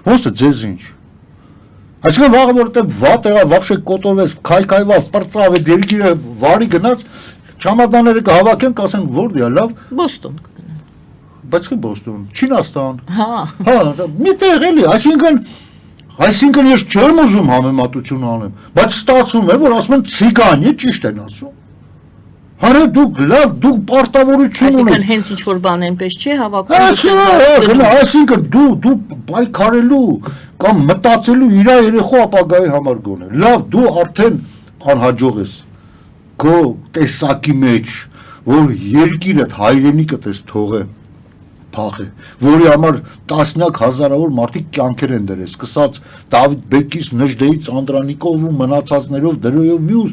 ոնց է ձեզ ինչ, այսինքն վաղը որտեղ վատ եղավ, վաղշե կոտորվեց, քայքայվավ, պրծավ, այդ երկիրը վարի գնաց, չամադանները կհավաքեն, կասեն որտե է, լավ, Բոստոն կգնան։ Բայց չի Բոստոն, Չինաստան։ Հա, մի տեղ էլի, այսինքն ես չեմ ուզում համեմատություն անեմ, բայց ստացվում է, որ ասում են ցիգան է, ճիշտ են ասում։ Հարա դուք լավ, դուք պարտավորություն ունեք։ Այսինքն հենց ինչ որ բան այնպես չի հավաքում։ Այսինքն դու պայքարելու կամ մտածելու իր երեխու ապագայի համար գոնե։ Լավ, դու արդեն անհաջող ես քո տեսակի մեջ, որ երկիրդ հայրենիքդ ես թողե փախե, որի համար տասնյակ հազարավոր մարդիկ կյանքեր են դրել, սկսած Դավիթ Բեկից, Նժդեից, Անդրանիկով ու մնացածներով, դրոյով մյուս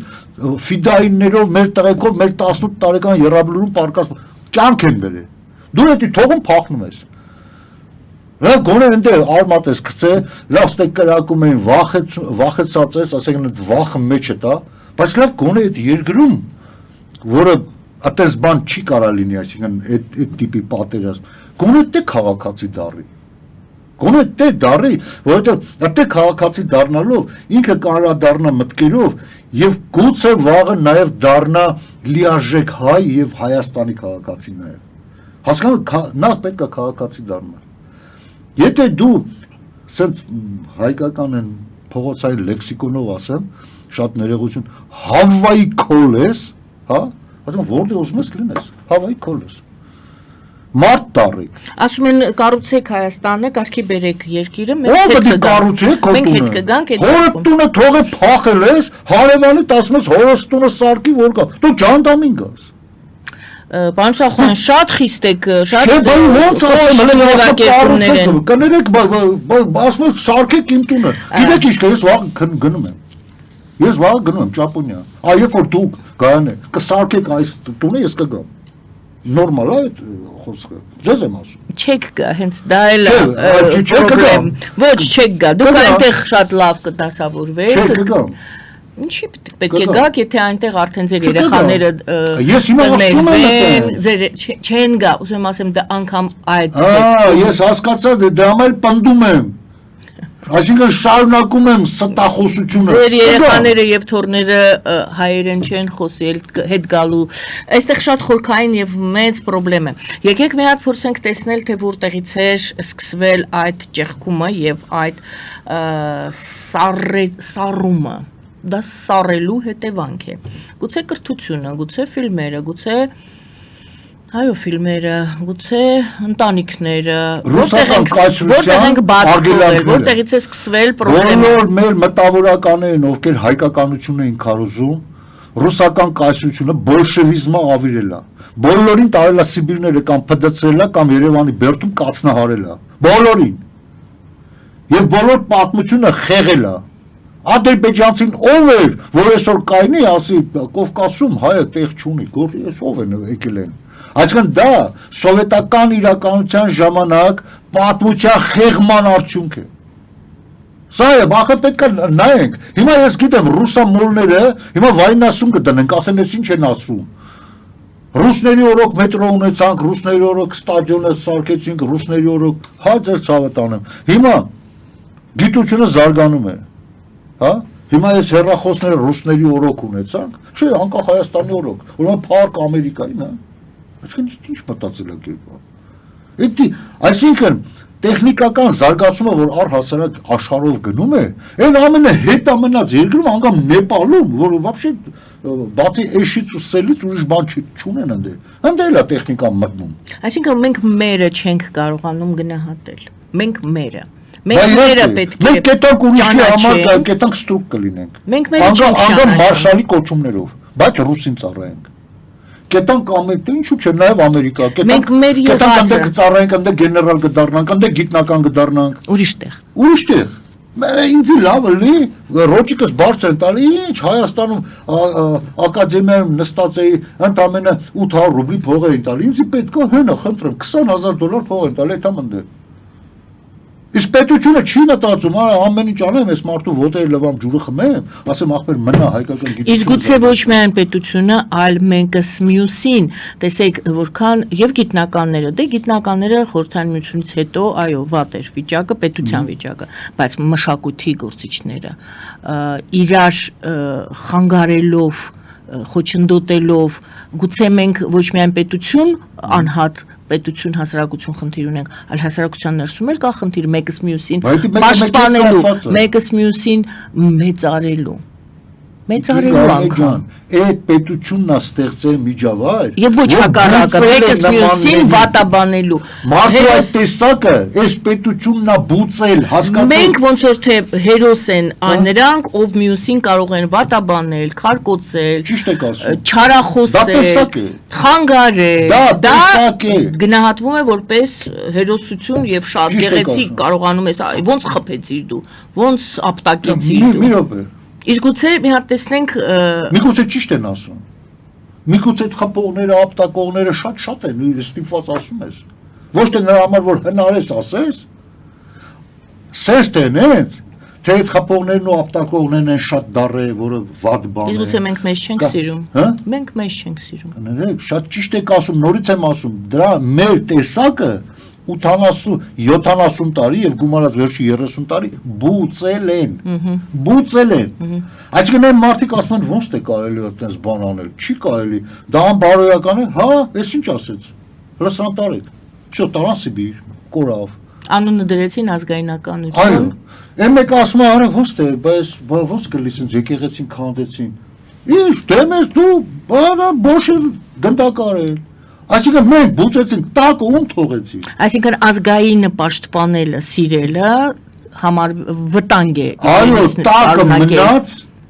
ֆիդայիններով, մեր տղեկով, մեր 18 տարեկան երաբլուրում պարկած կյանք են դրել։ Դու էդի թողում փախնում ես։ Լավ գոնե ընդ արմատ ես գցե, լավ ստեկ կրակում են, վախեցած ես, ասենք այդ վախը մեջը տա, բայց լավ գոնե այդ երկրում, որը այդպես բան չի կարա լինի, այսինքն այդ տիպի պատերազմ, գոնե դե քաղաքացի դառի, որովհետև դե քաղաքացի դառնալով ինքը կարա դառնա մտքերով եւ գուցե վաղը նաեւ դառնա լիարժեք հայ եւ Հայաստանի քաղաքացի նաեւ, հասկանում նախ պետք է քաղաքացի դառնալ, եթե դու սենց հայկական են փողոցային լեքսիկոնով ասեմ, շատ ներողություն, Հավայի քոլ ես, հա, ասում որտե ուզում ես լինես, Հավայի քոլ ես, մարդ դառի։ Ասում են կառուցեք Հայաստանը, կարգի բերեք երկիրը, մենք հետ կգանք։ Հորդ տունը թողե փախել ես, հարևանիդ ասում ես հորս տունը սարքի որ կա, դու ջանդամին գաս։ Պարոն Սախոյան, շատ խիստ եք, շատ ոնց ասեմ, կներեք, ասում ես սարքեք իմ տունը, գիտեք ինչ կա, ես վաղ գնում եմ։ Ես վաղ գնում եմ Ճապոնիա, երբ որ դուք գայանեք, կսարքեք այս տունը, ես կգամ։ Նորմալ է այդ խոսքը, ձեզ եմ ասում։ Չեք գա, հենց դա էլ պրոբլեմ։ Ոչ, չեք գա, դուք այնտեղ շատ լավ կդասավորվեք։ Չեք գամ։ Ինչի պետք է գաք, եթե այնտեղ արդեն ձեր երեխաները ես հիմա ասում եմ ձեր չեն գա, ուզում եմ ասեմ դա անգամ այդ ես հասկացա, դրա համար պնդում եմ։ Այսինքն շարունակում եմ ստախոսությունը։ Ձեր երեխաները եւ թորները հայերեն չեն խոսի, հետ գալու։ Այստեղ շատ խորքային եւ մեծ խնդրեմ է։ Եկեք մի հատ փորձենք տեսնել, թե որտեղից է սկսվել այդ ճեղքումը եւ այդ սառումը։ Դա սառելու հետևանք է։ Գուցե կրթությունը, գուցե ֆիլմերը, գուցե այո, ֆիլմերը, գուցե ընտանիքները, որտեղ ենք բացվել, որտեղից է սկսվել խնդրեմը։ Բոլոր մեր մտավորականներն, ովքեր հայկականություն էին քարոզում, ռուսական կայսրությունը բոլշևիզմը ավիրել է։ Բոլորին տարել է Սիբիրները կամ փդցրել է կամ Երևանի բերդում կացնահարել է։ Բոլորին։ Եւ բոլոր պատմությունը խեղել է։ Ադրբեջանցին ով էր, որ այսօր կայնի, ասի Կովկասում հայը տեղ չունի, գործ ով են եկել են։ Այսինքն դա սովետական իրականության ժամանակ պատմության խեղման արդյունք է։ Սա է, բախը պետք է նայենք։ Հիմա ես գիտեմ ռուսամոլները, հիմա վայնասում կդնենք, ասեն ես ինչ են ասում։ Ռուսների օրոք մետրո ունեցանք, ռուսների օրոք ստադիոն սարքեցինք, ռուսների օրոք, հա ձեր ցավը տանեմ։ Հիմա գիտությունը զարգանում է, հա։ Հիմա ես հեռախոսները ռուսների օրոք ունեցանք, չէ, անկախ Հայաստանի օրոք, ուրեմն փառք Ամերիկային, հա։ Այսինքն ինչ մտածելակերպ է։ Այսինքն տեխնիկական զարգացումը, որ առհասարակ աշխարհով գնում է, այն ամենը հետամնաց երկրում, անգամ Նեպալում, որ вообще բացի էշից ու սելից ուրիշ բան չունեն այնտեղ։ Այնտեղ էլ է տեխնիկան մտնում։ Այսինքն մենք մերը չենք կարողանում գնահատել։ Մենք մերը։ Մենք մերը պետք է։ Մենք կետանք ուրիշի համար, կետանք ստրուկ կլինենք։ Մենք մերը չենք անգամ մարշալի կոչումներով, բայց ռուսին ծառայենք։ Կետանք ամենը ինչու՞ չէ, նաև Ամերիկա, կետանք այնտեղ կծառայենք, այնտեղ գեներալ կդառնանք, այնտեղ գիտնական կդառնանք։ Ուրիշտեղ։ Ինձ լավ էլի, ռոճիկս բարձր են տալի, ինչ Հայաստանում ակադեմիայում նստած էի, ընդամենը 800 ռուբլի փող էին տալի, ինձ պետք է հենա, խնդրեմ, $20,000 փող են տալի, այդ ամենը։ Իսկ պետությունը չի մտածում, ամեն ինչ անեմ, ես մարդու ոտերը լվամ, ջուրը խմեմ, ասեմ ախպեր մնա հայկական գիտություն։ Իսկ գուցե ոչ միայն պետությունը, այլ մենքս մյուսին, տեսեք, որքան եւ գիտնականները, դե գիտնականները խորհրդային միությունից հետո, այո, վատ էր վիճակը, պետության վիճակը, բայց մշակույթի գործիչները իրար խանգարելով, խոչընդոտելով, գուցե մենք ոչ միայն պետություն անհատ պետություն հասարակություն խնդիր ունենք, այլ հասարակության ներսում էլ կա խնդիր մեկս մյուսին պաշտպանելու, մեկս մյուսին մեծարելու անգամ։ Այդ պետությունն է ստեղծել միջավայր եւ ոչ հակառակը, մեկս մյուսին վատաբանելու։ Մարդու այդ տեսակը, այս պետությունն է բուծել, հասկացել։ Մենք ոնց որ թե հերոս են նրանք, ով մյուսին կարող են վատաբանել, քարկոծել, չարախոսել, խանգարել։ Դա գնահատվում է որպես հերոսություն եւ շատ գեղեցիկ կարողանում ես, ոնց խփեցիր դու, ոնց ապտակեցիր դու։ Իսկ գուցե մի հատ տեսնենք միգուցե ճիշտ են ասում։ Միգուցե խփողները, ապտակողները շատ են, ստիպված ասում ես։ Ոչ թե նրա համար որ հնարես ասես, սես տենեց, թե այդ խփողներն ու ապտակողներն են շատ դառը, որը վատ բան է։ Իսկ գուցե մենք մեզ չենք սիրում։ Մենք մեզ չենք սիրում։ Ներեք, շատ ճիշտ եք ասում, նորից եմ ասում, դրա մեր տեսակը 80-70 տարի եւ գումարած վերջի 30 տարի բուծել են։ Այսինքն այն մարդիկ ասում են ոնց է կարելի այդպես բան անել։ Չի կարելի։ Դա անբարոյական է։ Հա, ես ինչ ասեց։ Հրասան տարեք։ Շո տարան Սիբիր, կորավ։ Անունը դրեցին ազգայնականություն։ Այո։ Այն մեկ ասում է, արա ոնց է, բայց ոնց կլիսենց եկեղեցին քանդեցին։ Ինչ դեմ ես դու, բանը բոշը գնդակար է։ Այսինքն մենք բուծեցինք, տակը ում թողեցինք։ Այսինքն ազգային պաշտպանելը, սիրելը համար վտանգ է։ Այո,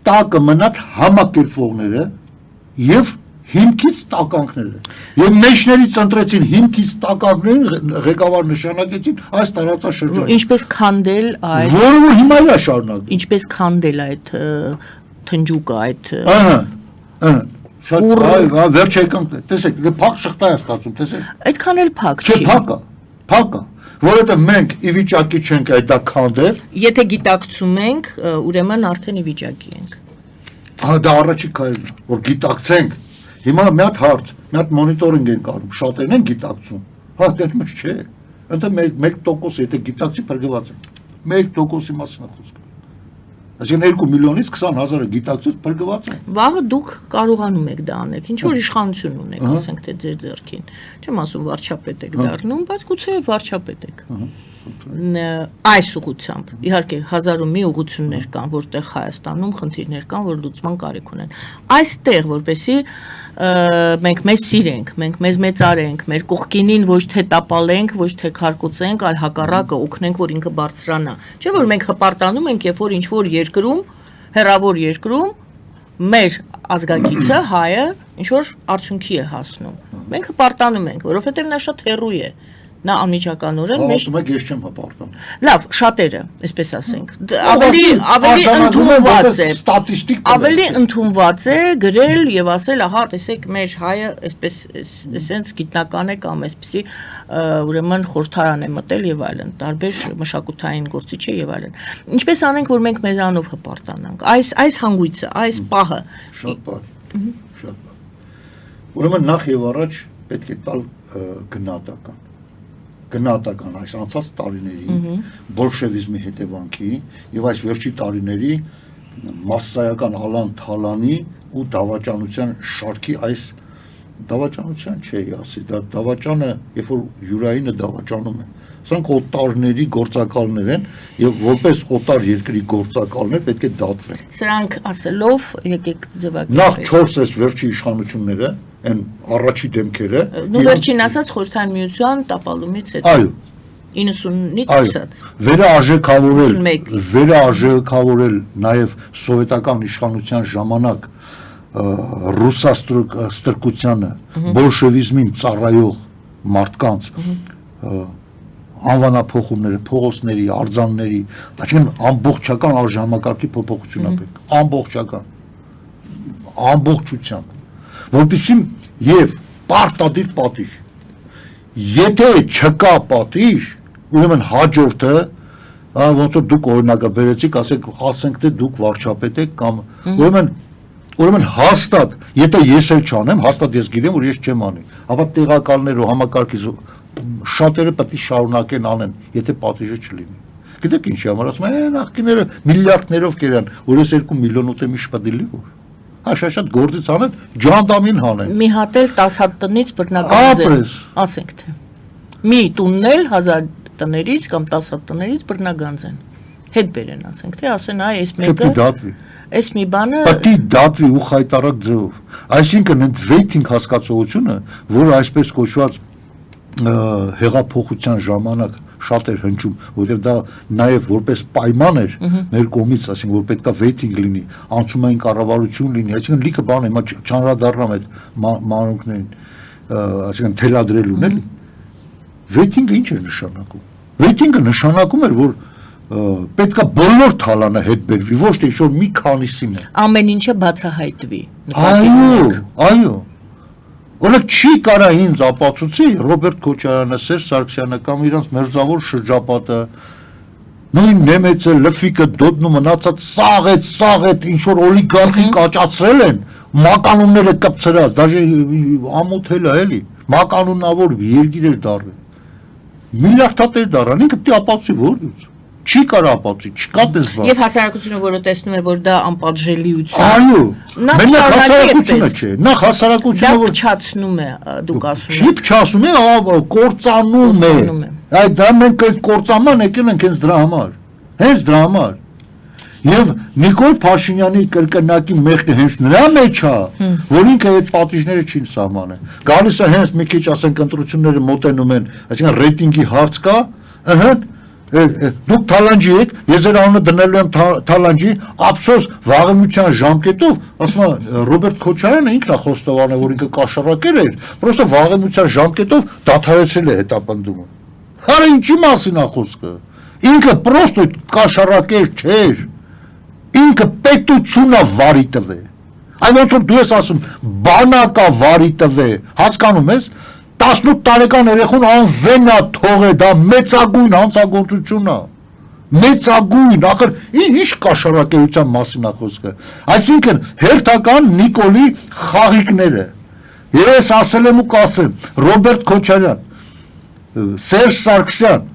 տակը մնաց համակերպվողները եւ հիմքից տականքները։ Եվ մեջներից ընտրեցին հիմքից տականքները, ղեկավար նշանակեցին այս տարածաշրջանը։ Ինչպես քանդել այդ որը հիմա է շարունակվում։ Ինչպես քանդել այդ թնջուկը, այդ Շատ վերջ եկան, տեսեք, դե փակ շղթա է ստացում, տեսեք։ Այդքան էլ փակ չի։ Չէ, փակ է, որովհետև մենք ի վիճակի չենք այդ դա քանդել։ Եթե գիտակցում ենք, ուրեմն արդեն ի վիճակի ենք։ Հա, դա առաջի քայլն է, որ գիտակցենք։ Հիմա մի հատ հարց, մի հատ մոնիտորինգ ենք անում, շատերն են գիտակցում։ Հա, դեռ մեզ չէ։ Ընդ 1% եթե գիտակցի փրկված են։ 1% մասին է խոսքը։ Այսինքն 2 միլիոնից 20,000-ը գիտակցած փրկված է։ Վաղը դուք կարողանում եք դա անեք, ինչ որ իշխանություն ունեք, ասենք թե ձեր ձեռքին։ Չեմ ասում վարչապետ եք դառնում, բայց գուցե վարչապետ եք։ Այս ուղղությամբ, իհարկե, հազար ու մի ուղղություններ կան, որտեղ Հայաստանում խնդիրներ կան, որ լուծման կարիք ունեն։ Այստեղ, որպեսզի մենք մեզ սիրենք, մենք մեզ մեծարենք, մեր կողքինին ոչ թե տապալենք, ոչ թե քարկոծենք, այլ հակառակը օգնենք, որ ինքը բարձրանա։ Չէ՞ որ մենք հպարտանում ենք, երբ որ ինչ-որ երկրում, հեռավոր երկրում մեր ազգագիծը հայը ինչ որ արդյունքի է հասնում։ Մենք հպարտանում ենք, որովհետև նա շատ հեռու է։ Նա անմիջականորեն մեջ ես չեմ հպարտանում։ Լավ, շատերը, այսպես ասենք, ավելի ընդունված է, ավելի ընդունված է գրել եւ ասել, ահա, տեսեք, մեր հայը այսպես էսենց գիտնական է կամ այսպեսի ուրեմն խորհրդարան է մտել եւ այլն, տարբեր մշակութային գործիչ է եւ այլն։ Ինչպես անենք, որ մենք մեզանով հպարտանանք։ Այս հանգույցը, այս պահը շատ բան, շատ բան։ Ուրեմն նախ եւ առաջ պետք է տալ գնահատական այս անցած տարիների բոլշևիզմի հետևանքի եւ այս վերջի տարիների մասսայական ալան-թալանի ու դավաճանության շարքի այս դավաճանության չի ասի, դա դավաճանը, երբ որ յուրայինը դավաճանում է, սրանք օտարների գործակալներ են եւ որպես օտար երկրի գործակալներ պետք է դատվեն։ Սրանք ասելով եկեք ձևակերպել։ Նախ 4 էս վերջի իշխանությունները, այն առաջի դեմքերը, նու վերջին ասած Խորհրդային Միության տապալումից հետո։ Այո։ 90-նից սկսած։ Վերաարժեքավորել նաեւ սովետական իշխանության ժամանակ ռուսաստրկությանը, բոլշևիզմին ծառայող մարդկանց անվանափոխումները, փողոցների, արձանների, այսինքն ամբողջական արժանապատվի փոփոխություն է պետք, ամբողջությամբ, որպեսզի եւ պարտադիր պատիժ, եթե չկա պատիժ, ուրեմն հաջորդը, ոնց որ դուք օրինակը բերեցիք, ասենք թե դուք վարչապետ եք կամ ուրեմն հաստատ, եթե ես էլ չանեմ, հաստատ ես գիտեմ, որ ես չեմ անի, ապա տեղակալներ ու համակարգիչ շատերը պետք է շարունակեն անեն, եթե պատիժը չլինի։ Գիտեք ինչի համար ասում են, նախկիները միլիարդներով կերան, որ ես 2 միլիոն ուտեմ ինչ պետք է լինի որ։ Շատ գործից անեն, ջանդամին հանեն։ Մի հատ էլ 10 հատ տնից բռնագանձեն, ասենք թե։ Մի տունն էլ 1000 տներից կամ 10 հատ տներից բռնագանձեն։ Հետ բերեն, ասենք թե, ասեն, այ այս մեկը։ Այս մի բանը պետք է դատվի ու խայտարակ ձևով։ Այսինքն այդ վեյթինգ հասկացողությունը, որը այսպես կոչված հեղափոխության ժամանակ շատ էր հնչում, որովհետև դա նաև որպես պայման էր մեր կողմից, ասենք որ պետքա վեյթինգ լինի, անցումային կառավարություն լինի, այսինքն լիքը բան է, հիմա չանրադառնամ այդ մանրուքներին, այսինքն թելադրելուն էլի։ Վեյթինգը ինչ է նշանակում։ Վեյթինգը նշանակում էր, որ պետքա բոլոր թալանը հետ բերվի, ոչ թե ինչ-որ մի քանիսին է։ Ամեն ինչը բացահայտվի։ Այո։ Օրինակ չի կարա ինձ ապացուցի Ռոբերտ Քոչարյանը, Սերժ Սարգսյանը կամ իրանց մերձավոր շրջապատը, նույն Նեմեցը, Լֆիկը, Դոդնու մնացած սաղետ, ինչ որ օլիգարխի կաճացրել են, մականունները կպցրած, դաժե ամոթել է էլի, մականունավոր երկիր էր դառել։ Միլիարդատեր դառան, ինքը պետք է ապացուցի որից։ Չի կարա ապացուցի, չկա տեսվա։ Եվ հասարակությունը, որը տեսնում է, որ դա անպատժելիություն։ Այո։ Մենակ հասարակությունը չէ, նախ հասարակությունը որ փչացնում է, դուք ասում եք։ Չի փչացնում է, կործանում է։ Այդ դա մենք այդ կործանման եկել ենք հենց դրա համար։ Հենց դրա համար։ Եվ Նիկոլ Փաշինյանի կրկնակի մեղքը հենց նրա մեջ է, որ ինքը այդ պատիժները չի սահմանում։ Գալիս է հենց մի քիչ ասենք ընտրությունները մոտենում են, այսինքն ռեյտինգի հարց կա, դուք թալանջի եք, ես ձեր անունը դնելու եմ թալանջի, ափսոս վաղեմության ժամկետով, ասում է Ռոբերտ Քոչարյանը ինքն է խոստովանել, որ ինքը կաշառակեր էր, պրոստը վաղեմության ժամկետով դադարեցրել է հետապնդումը։ Հարը ինչի մասին է խոսքը։ Ինքը պրոստը կաշառակեր չէր։ Ինքը պետությունը վարի տվե։ Այ ոնց որ դու ես ասում, բանակա վարի տվե, հասկանում ես։ 18 տարեկան երեխուն անզենա թողե, դա մեծագույն հանցագործություն է։ Մեծագույն, ախր ինչ կաշառակերության մասին է խոսքը։ Այսինքն հերթական Նիկոլի խաղիկները։ Ես ասել եմ ու կասեմ, Ռոբերտ Քոչարյան, Սերժ Սարգսյան,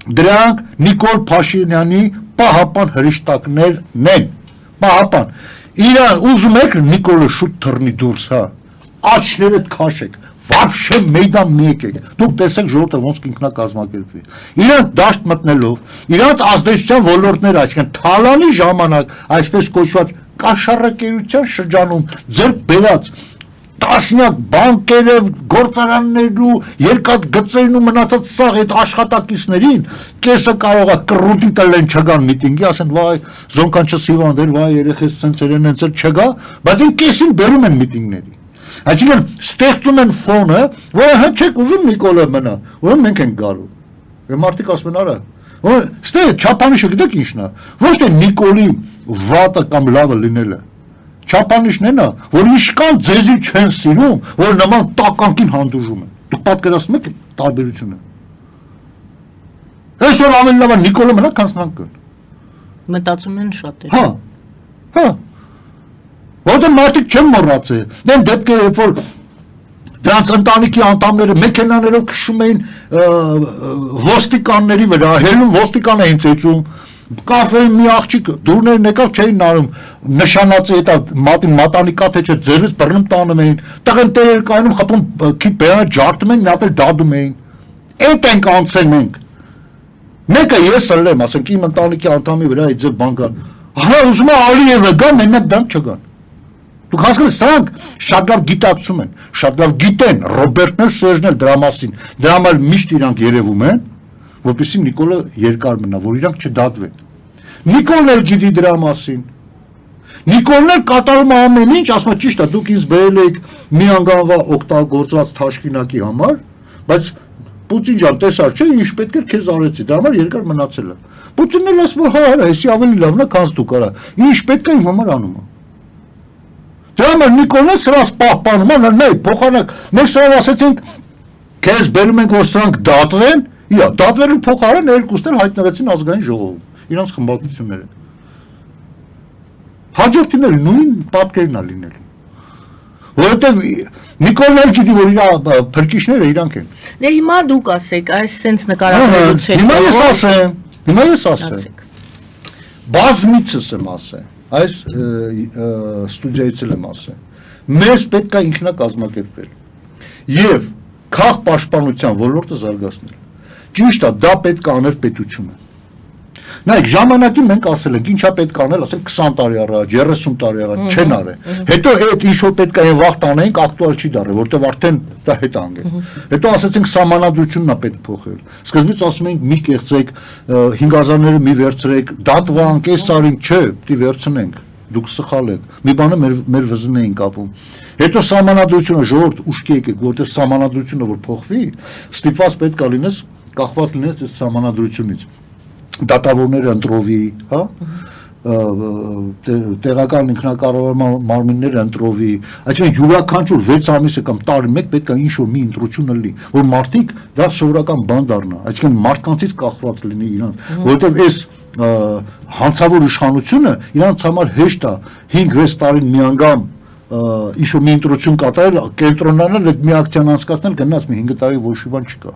Դրանք Նիկոլ Փաշինյանի պահապան հրեշտակներն են։ Պահապան։ Իրան ուզում եք Նիկոլը շուտ թռնի դուրս, հա։ Աչքներդ քաշեք։ Вообще մեյդան մի եկեք։ Դուք տեսեք ժողովուրդը ոնց ինքնակազմակերպվի։ Իրանք դաշտ մտնելով, իրանք ազդեցության ոլորտները, այսինքն թալանի ժամանակ, այսպես կոչված կաշառակերության շրջանում ձեռք բերած տասնյակ բանկերը, գործարաններու, երկաթ գծերն ու մնացած սաղ այդ աշխատակիցներին կեսը կարող է կռուտի տալեն չգան միտինգի, ասեն վայ զոնքան չսիվանդեր, վայ երեխես սենցերեն են չգա, բայց այն կեսին բերում են միտինգների։ Այսինքն ստեղծում են ֆոնը, որը հա չեք ուզում Նիկոլը մնա, որը մենք ենք գալու։ Ու մարդիկ ասում են արա, ստե չափանիշը գիտեք ինչն է, ոչ թե Նիկոլի վատը կամ լավը լինելը։ Չափանիշն է նա, որ իշքան ձեզի չեն սիրում, որ նման տականքին հանդուրժում են։ Դուք պատկերացնում եք տարբերությունը։ Այսօր ավելի լավ է Նիկոլը մնա, քան Սնանկը։ Մտածում են շատերը։ Հա։ Հա։ Որտե մարդիկ չեն մոռացել։ Դեն դեպքեր երբ որ դրանց ընտանիքի անդամները մեքենաներով քշում էին ոստիկանների վրա, հելուն ոստիկան էին ծեծում, կաֆեի մի աղջիկ դուրներ եկավ չէին նարում, նշանացի հետա մատանիկա թե չէ ձեռից բռնում տանում էին, տղեն տերեր կայնում խփում քիպեա ջարդում էին, միատել դադում էին։ Այդ ենք անցել մենք։ Մեկը ես ըլեմ, ասենք իմ ընտանիքի անդամի վրա այդ ձև բան կա։ Հա ուզում է Ալիևը գա, մենակ դրանք չգան։ Դուք հասկանում եք, սրանք շատ լավ գիտակցում են, շատ լավ գիտեն, Ռոբերտն էլ, Սերժն էլ դրա մասին, դրա համար միշտ իրանք երևում են, որպեսզի Նիկոլը երկար մնա, որ իրանք չդատվեն։ Նիկոլն էլ գիտի դրա մասին։ Նիկոլն էլ կատարում է ամեն ինչ, ասում է ճիշտ է, դուք ինձ բերել եք մի անգամվա օգտագործված թաշկինակի համար, բայց Պուտին ջան, տեսար չէ, ինչ պետք էր քեզ արեցի, դրա համար երկար մնացել է։ Պուտինն էլ ասում է, հա, հեսի ավելի լավն է, քան դու կարա։ Ինչ պետք է իմ համար անում է։ Դրա համար Նիկոլն սրանց պահպանում է, նայ, փոխանակ, մենք սրանց ասեցինք, քեզ բերում ենք, որ սրանք դատվեն, իա, դատվելու փոխարեն երկուսն էլ հայտնվեցին ազգային ժողովում, իրանց խմբակցությունները։ Հաջորդին էլ նույն պատկերն է լինելու։ Որովհետև Նիկոլն էլ գիտի, որ իր փրկիչները իրանք են։ Դե հիմա դուք ասեք, այս սենց նկարագրելուց հետո։ Հիմա ես ասեմ։ Բազմիցս եմ ասել, այս ստուդիայից եմ ասել։ Մեզ պետք է ինքնակազմակերպվել եւ քաղաքապաշտպանության ոլորտը զարգացնել։ Ճիշտ է, դա պետք է աներ պետությունը։ Նայեք, ժամանակին մենք ասել ենք, ինչա պետք անել, ասենք 20 տարի առաջ, 30 տարի առաջ, չեն արել։ Հետո այդ ինչ որ պետք է այն վաղ տանենք, ակտուալ չի դառել, որտեղ արդեն դա հետ անգել։ Հետո ասեցինք սահմանադրությունն է պետք փոխել։ Սկզբից ասում էինք մի կեղծեք, 5000-ները մի վերցրեք, դատվան, կեսարին, չէ, պիտի վերցնենք։ Դուք սխալ եք։ Մի բանը մեր վզին էին կապում։ Հետո սահմանադրությունը ժողովուրդ ուշքի եկեք, որտեղ սահմանադրությունը որ փոխվի, ստիպված պետք է լինես, կախված լինես այս սահմանադրությունից։ Դատավորները ընտրովի, հա, տեղական ինքնակառավարման մարմինները ընտրովի, այսինքն յուրաքանչյուր 6 ամիսը կամ տարի մեկ պետք է ինչ-որ մի ընտրություն լինի, որ մարդիկ դա սովորական բան դառնա, այսինքն մարդկանցից կախված լինի իրանց, որովհետև այս հանցավոր իշխանությունը իրանց համար հեշտ է 5-6 տարին մի անգամ ինչ-որ մի ընտրություն կատարել, կենտրոնանալ, այդ մի ակցիան անցկացնել, գնաց մի 5 տարի ոչ մի բան չկա։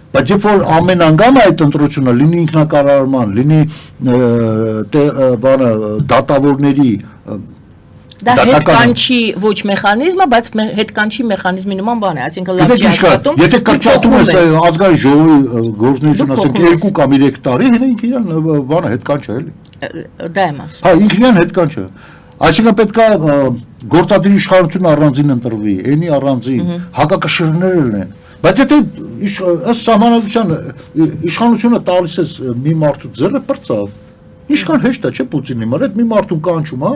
Բայց երբ որ ամեն անգամ այդ ընտրությունը լինի ինքնակառավարման, լինի դատավորների դա հետկանչի ոչ մեխանիզմը, բայց հետկանչի մեխանիզմի նման բան է, այսինքն լավ չի աշխատում։ Եթե կրճատում ես ազգային ժողովի գործունեությունը, ասենք 2 կամ 3 տարի, ինքը իրան բանը հետկանչ է, էլի։ Դա եմ ասում։ Հա, ինքն իրան հետկանչ է։ Այսինքն պետք է գործադիր իշխանությունը առանձին ընտրվի, այնի առանձին, հակակշիռները լինեն։ Բայց եթե ըստ սահմանադրության իշխանությունը տալիս ես մի մարդու ձեռը պրծավ, ինչքան հեշտ է, չէ՞ Պուտինի համար, այդ մի մարդուն կանչում, հա։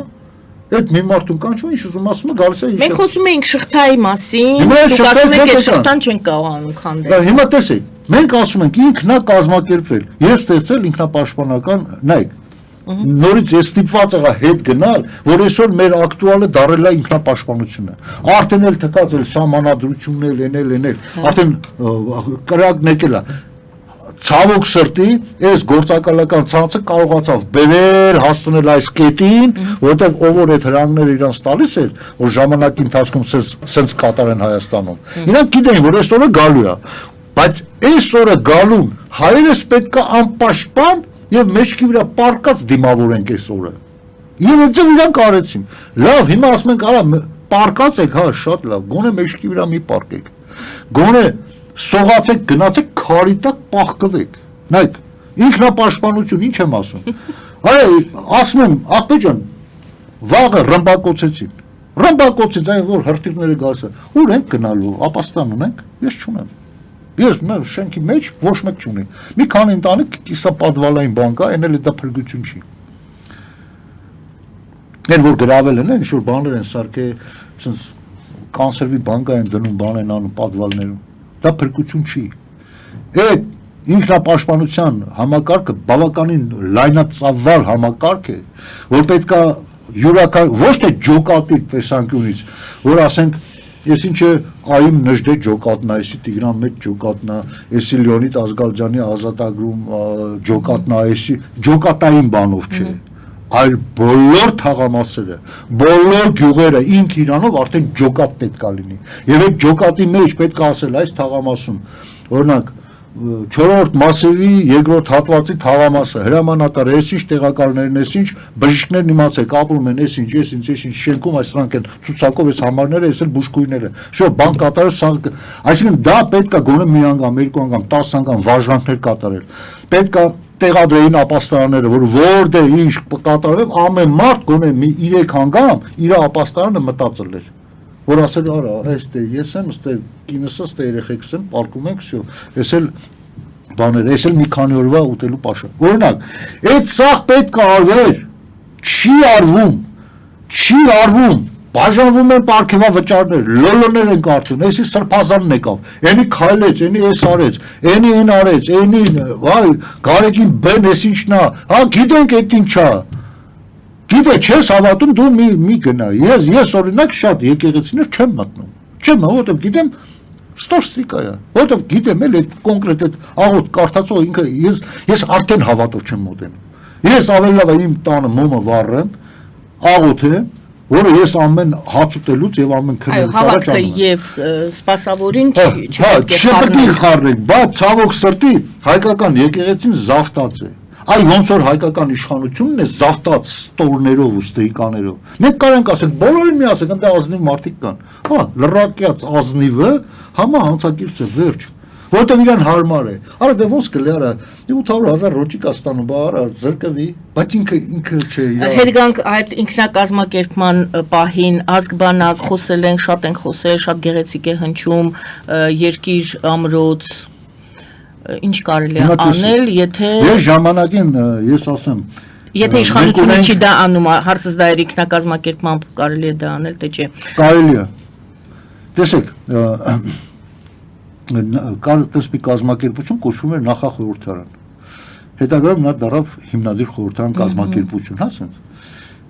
Այդ մի մարդուն կանչում, ինչ ուզում ասում է, գալիս է ինչ։ Մենք խոսում էինք շղթայի մասին, դուք ասում եք այդ շղթան չեն կարողանում քանդել։ Հիմա տեսեք, մենք ասում ենք ինքնակազմակերպվել եւ ստեղծել ինքնապաշտպանական, նայեք, նորից ես ստիպված եղա հետ գնալ, որ այսօր մեր ակտուալը դարել է ինքնապաշտպանությունը։ Արդեն էլ թքած էլ սահմանադրությունն էլ, արդեն կրակն եկել է։ Ցավոք սրտի, այս գործակալական ցանցը կարողացավ բերել, հասցնել այս կետին, որովհետև ով որ այդ հրանգները իրանց տալիս էր, որ ժամանակի ընթացքում սենց կատարեն Հայաստանում։ Իրանք գիտեին, որ այսօրը գալու է։ բայց այս օրը գալուն հայերս պետք է անպաշտպան եւ մեջքի վրա պարկած դիմավորենք այս օրը։ Եվ այդ իրանք արեցին։ Լավ, հիմա ասում ենք, արա պարկած եք, հա, շատ լավ, գոնե մեջքի վրա մի պարկեք։ Գոնե սողացեք, գնացեք քարի տակ պահկվեք։ Նայեք, ինքնապաշտպանություն, ինչ եմ ասում։ Այ ասում եմ, Ախպեջան, վաղը ռմբակոծեցին։ Ռմբակոծից այն որ հրթիռները գալիս է։ Ուր ենք գնալու, ապաստան ունենք։ Ես չունեմ։ Ես մեր շենքի մեջ ոչ մեկ չունի։ Մի քանի ընտանիք կիսապադվալային բան կա, այն էլ դա փրկություն չի։ Են որ գրավել են, ինչ որ բաներ են սարքե, ասես կանսերվի բանկա են դնում, բան են անում պատվալներում։ Դա փրկություն չի։ Այդ ինքնապաշտպանության համակարգը բավականին լայնածավալ համակարգ է, որ պետք է յուրաքանչյուր ոչ թե ջոկատի տեսանկյունից, որ ասենք ես ինչ է այում նժդե ջոկատնա, էսի Տիգրան մեծ ջոկատնա, էսի Լեոնիդ Ազգալջյանի ազատագրում ջոկատնա, էսի ջոկատային բանով չէ, այլ բոլոր թաղամասերը, բոլոր գյուղերը ինք իրանով արդեն ջոկատ պետք է լինի։ Եվ այդ ջոկատի մեջ պետք է ասել այս թաղամասում, օրինակ 4-րդ մասերի երկրորդ հատվածի թաղամասը, հրամանատար, ես ինչ տեղակալներն, ես ինչ բժիշկներն իմացեք, ապրում են, ես ինչ շենքում այս սրանք են ցուցակով, այս համարները, ես էլ բուժքույրները, շո բան կատարել, այսինքն դա պետք է գոնե մի անգամ, երկու անգամ, 10 անգամ վարժանքներ կատարել, պետք է տեղադրեին ապաստարանները, որ որտեղ ինչ կատարվի, ամեն մարդ գոնե մի 3 անգամ իր ապաստարանը մտածել էր, որ ասել արա, այստեղ ես եմ, այստեղ կինսս, այստեղ երեխեքս են, պարկում ենք, всё, ես էլ բաներ, ես էլ մի քանի օրվա ուտելու պաշա։ Օրինակ, այդ սաղ պետք է արվեր, չի արվում, բաժանվում են պարգևավճարներ, լոլոներ են կարծում, էսի սրբազանն եկավ, էնի քայլեց, էնի էս արեց, էնի այն արեց, էնի, վայ, Գարեգին բեն, էս ինչն է, հա, գիտենք այդ ինչա։ Գիտե չես հավատում դու մի գնա, ես օրինակ շատ եկեղեցիներ չեմ մտնում, որովհետև գիտեմ ստորստրիկա է, որովհետև գիտեմ էլ այդ կոնկրետ այդ աղոտ կարդացող ինքը ես արդեն հավատով չեմ մոտենում, ես ավելի լավ իմ տանը մոմը վառեմ, աղոթեմ, որը ես ամեն հաց ուտելուց եւ ամեն քնելուց առաջ անում եմ։ Եվ սպասավորին չպետք է խառնենք, բայց ցավոք սրտի հայկական եկեղեցին զավթած է։ Այ ոնց որ հայկական իշխանությունն է զավթած ստորներով ու ստրիկաներով։ Մենք կարանք ասենք բոլորին մի ասենք, այնտեղ ազնիվ մարդիկ կան։ Հա, լրակյաց ազնիվը համահանցակիրց է, վերջ։ Որտեղ իրան հարմար է։ Արա դե ոնց կլի, արա 800,000 ռոճիկ աստանում, բա արա զրկվի, բայց ինքը չէ իր։ Հետգանք այդ ինքնակազմակերպման պահին ազգբանակ խոսել ենք, շատ ենք խոսել, շատ գեղեցիկ է հնչում, երկիր, ամրոց, ինչ կարելի է անել, եթե Ես ժամանակին ես ասեմ, եթե իշխանությունը չի դա անում, հարցս դա է ինքնակազմակերպմամբ կարելի է դա անել, թե չէ։ Կարելի է։ Տեսեք, կար տեսպի կազմակերպություն կոչվում էր նախախորհրդարան։ Հետագայում նա դառավ հիմնադիր խորհրդարան կազմակերպություն, հա ասենց։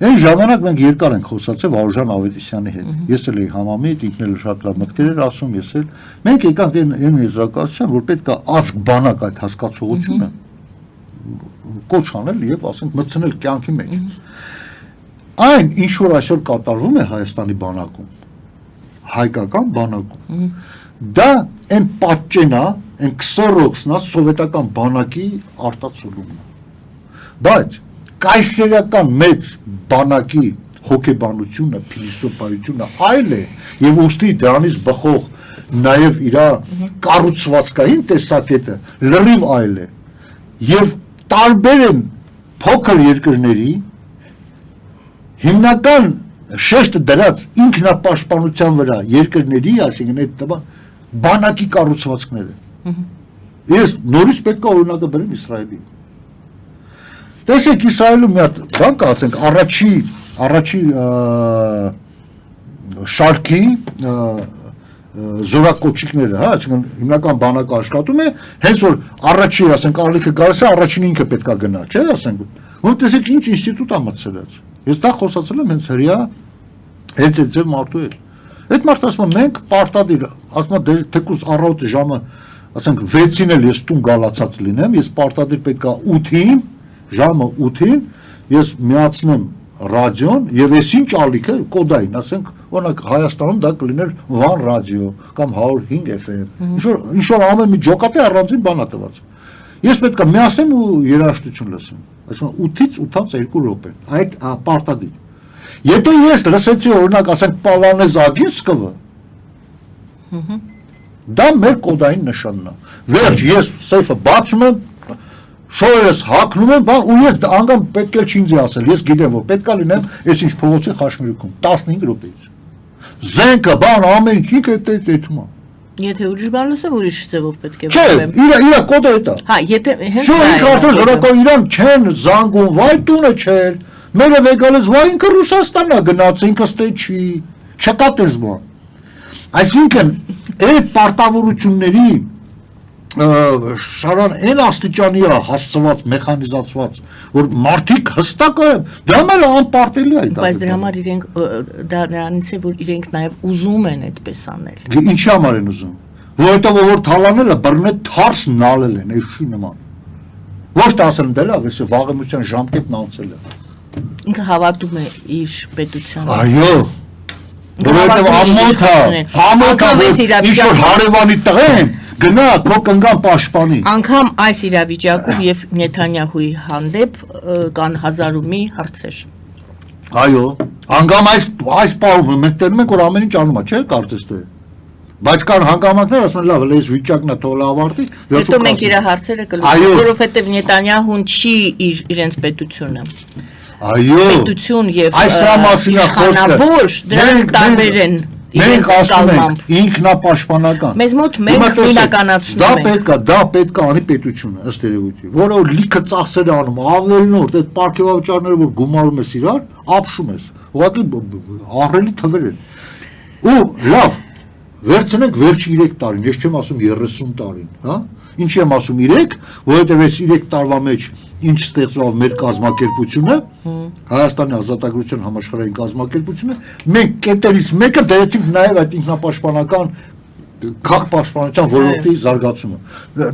Այն ժամանակ մենք երկար ենք խոսացել Վարուժան Ավետիսյանի հետ։ Ես էլ էի համամիտ, ինքն էլ շատ լավ մտքեր էր ասում, ես էլ։ Մենք եկանք այն եզրակացության, որ պետք է ազգբանակ այդ հասկացողությունը կոչ անել եւ ասենք մտցնել կյանքի մեջ։ Այն ինչ որ այսօր կատարվում է Հայաստանի բանակում, հայկական բանակում, դա այն պատճենա, այն քսորոքսնա սովետական բանակի արտացոլումն է։ Բայց կայսերական մեծ բանակի հոգեբանությունը, փիլիսոփայությունը այլ է եւ ուստի դրանից բխող նաեւ իր կառուցվածքային տեսակետը լրիվ այլ է եւ տարբեր են փոքր երկրների հիմնական շեշտը դրած ինքնապաշտպանության վրա երկրների, այսինքն այդ բանակի կառուցվածքները։ Ես նորից պետք է օրինակը բերեմ Իսրայելի։ Տեսեք Իսրայելում մի հատ բան կա, ասենք առաջի շարքի զորակոչիկները, հա, այսինքն հիմնական բանակը աշխատում է, հենց որ առաջի, ասենք ալիքը գալիս է, առաջին ինքը պետք է գնա, չէ՞, ասենք։ Որ տեսեք ինչ ինստիտուտ է մտցրած։ Ես դա խոսացել եմ հենց հրյա հենց այդ ձև մարդու հետ։ Այդ մարդը ասում է մենք պարտադիր, ասում է թեկուզ առավոտը ժամը, ասենք 6-ին էլ ես տուն գալացած լինեմ, ես պարտադիր պետք է 8-ին ժամը 8-ին ես միացնեմ ռադիոն եւ ես ինչ ալիքը կոդային, ասենք օրինակ Հայաստանում դա կլիներ One Radio կամ 105 FM, ինչ որ ամեն մի ջոկատի առանձին բան է տված։ Ես պետք է միասնեմ ու երաժշտություն լսեմ, այսինքն 8-ից 8-ից 2 րոպե, այդ պարտադիր։ Եթե ես լսեցի օրինակ ասենք Պալանեզ Ագինսկովը, դա մեր կոդային նշանն է։ Վերջ ես սեյֆը բացում եմ, շոյերս հագնում եմ, ու ես անգամ պետք է չինձ ասել, ես գիտեմ, որ պետք է լինեմ այս ինչ փողոցի խաչմերուկում 15 րոպեից։ Զենքը, բան, ամեն ինչ էթում է։ Եթե ուրիշ բան լսեմ, ուրիշ ձևով պետք է Չէ, իր կոդը է դա։ Հա, եթե հենց Շո ինքը արդեն ժողովրդական իրան չեն զանգում, վայ տունը չէր։ Մերը վեգալից վայ ինքը Ռուսաստանն է գնաց, ինքը ստե չի, չկա տես բան։ Այսինքն այդ պարտավորությունների շարան այն աստիճանի է հասցված, մեխանիզացված, որ մարդիկ հստակ է, դրա համար անպարտելի է այդ։ Բայց դրա համար իրենք դա նրանից է, որ իրենք նաև ուզում են այդպես անել։ Ինչի համար են ուզում։ Որովհետև որ թալանելը բռնե թարս նալել են, էշի նման։ Ոչ թե ասել են դե լավ, ես վաղեմության ժամկետն անցել է։ Ինքը հավատում է իր պետությանը։ Այո։ Որովհետև ամոթա, ինչ-որ հարևանի տղեն գնա քո կնգան պաշտպանի։ Անգամ այս իրավիճակում եւ Նեթանյահուի հանդեպ կան հազարումի հարցեր։ Այո, անգամ այս պարումը մենք տերում ենք, որ ամեն ինչ անում է, չէ՞ կարծես թե։ Բայց կան հանգամանքներ, ասում են լավ, այս վիճակն է թողել ավարտի, հետո մենք իր հարցերը կլսենք, որովհետև Նեթանյահուն չի իրենց պետությունը։ Այո։ Պետություն եւ իշխանավոր, դրանք տարբեր են։ Մենք ասում ենք ինքնապաշտպանական։ Մեզ մոտ մենք նույնականացնում ենք։ Դա պետք է անի պետությունը, ըստ երևույթի, որը լիքը ծախսեր է անում, ավելնորդ այդ պարգևավճարները, որ գումարում ես իրար, ապշում ես։ Ուղղակի ահռելի թվեր են։ Ու լավ, վերցնենք վերջի 3 տարին, ես չեմ ասում 30 տարին, հա։ Ինչի եմ ասում 3, որովհետև այս 3 տարվա մեջ ինչ ստեղծավ մեր կազմակերպությունը, Հայաստանի Ազատագրության համաշխարհային կազմակերպությունը, մենք կետերից մեկը դերեցինք նաև այդ ինքնապաշտպանական քաղաքապաշտպանության ոլորտի զարգացումը։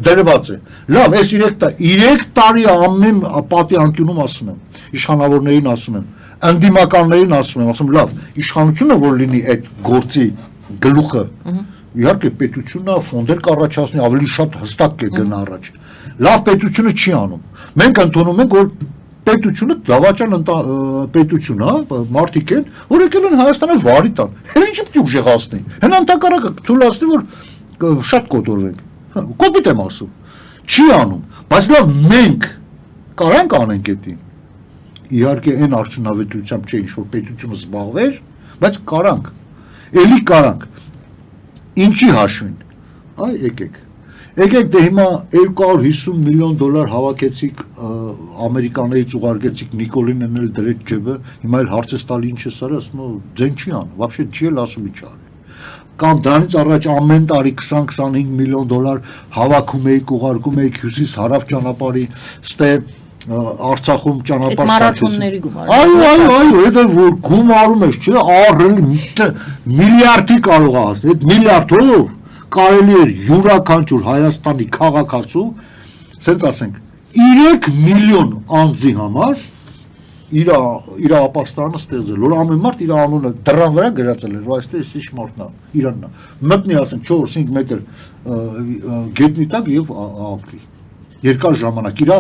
Դրված է։ Լավ, այս 3 տարի ամեն պատի անկյունում ասում եմ, իշխանավորներին ասում եմ, ընդդիմականներին ասում եմ, լավ, իշխանությունը որ լինի այդ գործի գլուխը, իհարկե պետությունը ֆոնդեր կառաջացնի, ավելի շատ հստակ կգնա առաջ։ Լավ պետությունը չի անում։ Մենք ընդունում ենք, որ պետությունը դավաճան պետություն, հա, մարդիկ են, որ եկել են Հայաստանը վարի տան։ Հենց ինչի պետք է ուժեղացնի։ Հեն անտակարակը թույլատնի, որ շատ կոտորվենք։ Կոպիտ եմ ասում։ Չի անում, բայց լավ մենք կարանք անենք այդին։ Իհարկե այն արդյունավետությամբ չէ, ինչ որ պետությունը զբաղվեր, բայց կարանք։ Էլի կարանք։ Ինչի հաշվին։ Այ եկեք դե հիմա 250 միլիոն դոլար հավաքեցիք ամերիկաներից ուղարկեցիք Նիկոլին էլ դրեց ջեբը, հիմա էլ հարցես տալի ինչ ես արել, ասում եմ ձեն չի անում, вообще չի էլ ասում ինչ արել։ Կամ դրանից առաջ ամեն տարի 20-25 միլիոն դոլար հավաքում էիք, ուղարկում էիք հյուսիս հարավ ճանապարհի, ստե Արցախում ճանապարհ մարաթոնների գումար։ Այո, դա որ գումարում ես, չէ, առել միլիարդի կարող է ասել, այդ միլիարդով կարելի էր յուրաքանչյուր Հայաստանի քաղաքացու, ասենց ասենք, 3 միլիոն անձի համար իր ապաստանը ստեղծել, որ ամեն մարդ իր անունը դռան վրա գրածել էր, որ այստեղ ինչ մարդն է, Իրանն է, մտնի ասենք 4-5 մետր գետնի տակ եւ ապրի։ Երկար ժամանակ իր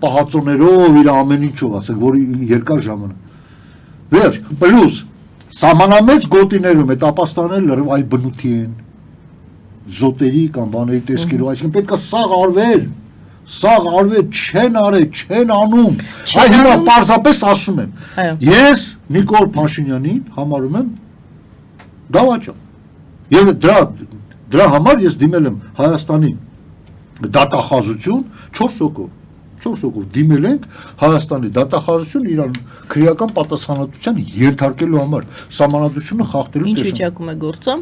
պահածոներով, իր ամեն ինչով, ասենք, որ երկար ժամանակ։ Վերջ, պլյուս սահմանամեծ գոտիներում այդ ապաստաները լրիվ այլ բնույթի են, զոտերի կամ բաների տեսքերով, այսինքն պետք է սաղ արվել, չեն արել, չեն անում։ Այ հիմա պարզապես ասում եմ, ես Նիկոլ Փաշինյանին համարում եմ դավաճան։ Եվ դրա համար ես դիմել եմ Հայաստանի դատախազություն 4 հոգով դիմել ենք Հայաստանի դատախազություն իրան քրեական պատասխանատվության ենթարկելու համար սահմանադրությունը խախտելու Ինչ վիճակում է գործը։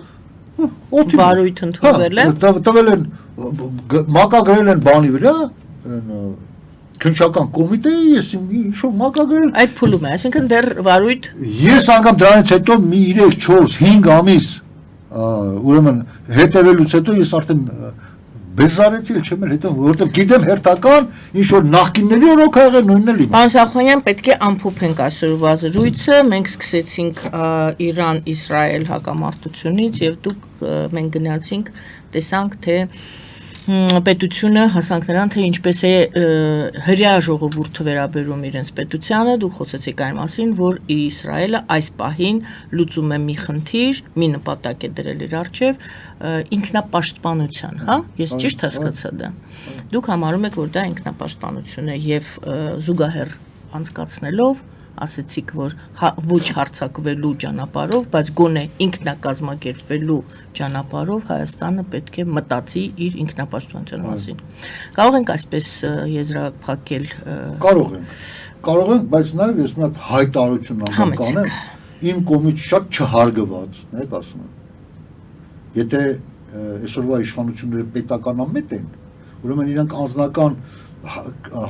Վարույթ ընդունվել է։ Տվել են մակագրել են բանի վրա քննչական կոմիտեի, ես ինչ-որ մակագրել։ Այդ փուլում է, այսինքն դեռ վարույթ։ Ես անգամ դրանից հետո մի 3, 4, 5 ամիս ուրեմն հետևելուց հետո ես արդեն բեզարեցի էլ չեմ հետո որովհետև գիտեմ հերթական ինչ որ նախկինների օրոք ա եղել նույնն էլ իմը։ Պարոն Սախոյան, պետք է ամփոփենք այսօրվա զրույցը։ Մենք սկսեցինք Իրան-Իսրայել հակամարտությունից եւ մենք գնացինք, տեսանք թե պետությունը հասանք նրան, թե ինչպես է հրեա ժողովուրդը վերաբերում իրենց պետությանը, դուք խոսեցիք այն մասին, որ Իսրայելը այս պահին լուծում է մի խնդիր, մի նպատակ է դրել իր առջև ինքնապաշտպանության, հա? Ես ճիշտ հասկացա դա։ Դուք համարում եք, որ դա ինքնապաշտպանություն է եւ զուգահեռ անցկացնելով ասեցիք, որ ոչ հարձակվելու ճանապարհով, բայց գոնե ինքնակազմակերպվելու ճանապարհով Հայաստանը պետք է մտածի իր ինքնապաշտպանության մասին։ Կարող ենք այսպես եզրափակել։ Կարող ենք, բայց նաև ես մի հատ հայտարարություն անկանեմ, իմ կողմից շատ չհարգված, եք ասում եմ։ Եթե այսօրվա իշխանությունները պետականամետ են, ուրեմն իրենք անձնական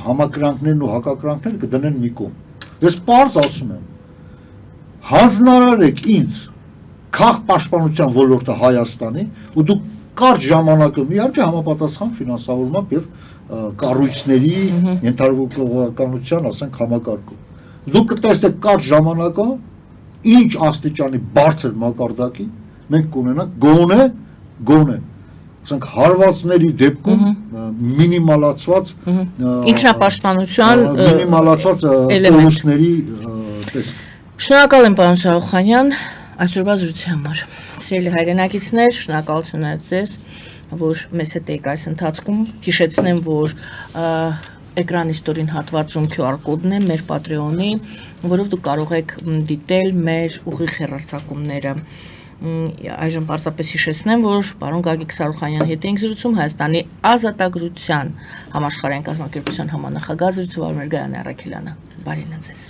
համակրանքներն ու հակակրանքները կդնեն մի կողմ։ Ես պարզ ասում եմ, հանձնարարեք ինձ քաղաք պաշտպանության ոլորտը Հայաստանի ու դուք կարճ ժամանակում իհարկե համապատասխան ֆինանսավորմամբ եւ կառույցների ենթարկողականության, ասենք, համակարգում։ Դուք կտեսնեք կարճ ժամանակում ինչ աստիճանի բարձր մակարդակի մենք կունենանք գոնե ասենք հարվածների դեպքում մինիմալացված ինքնապաշտպանության մինիմալացված կորուստների տեսք։ Շնորհակալ եմ պարոն Սարոխանյան այսօրվա զրույցի համար։ Սիրելի հայրենակիցներ, շնորհակալություն ձեզ, որ մեզ հետ եք այս ընթացքում։ Հիշեցնեմ, որ էկրանի ստորին հատվածում QR կոդն է մեր Patreon-ի, որով դուք կարող եք դիտել մեր ուղիղ հեռարձակումները։ Այժմ պարզապես հիշեցնեմ, որ պարոն Գագիկ Սարոխանյանի հետ ենք զրուցում Հայաստանի ազատագրության համաշխարհային կազմակերպության համանախագահ զրուցվար Գայանե Առաքելյանը։ Բարին ձեզ։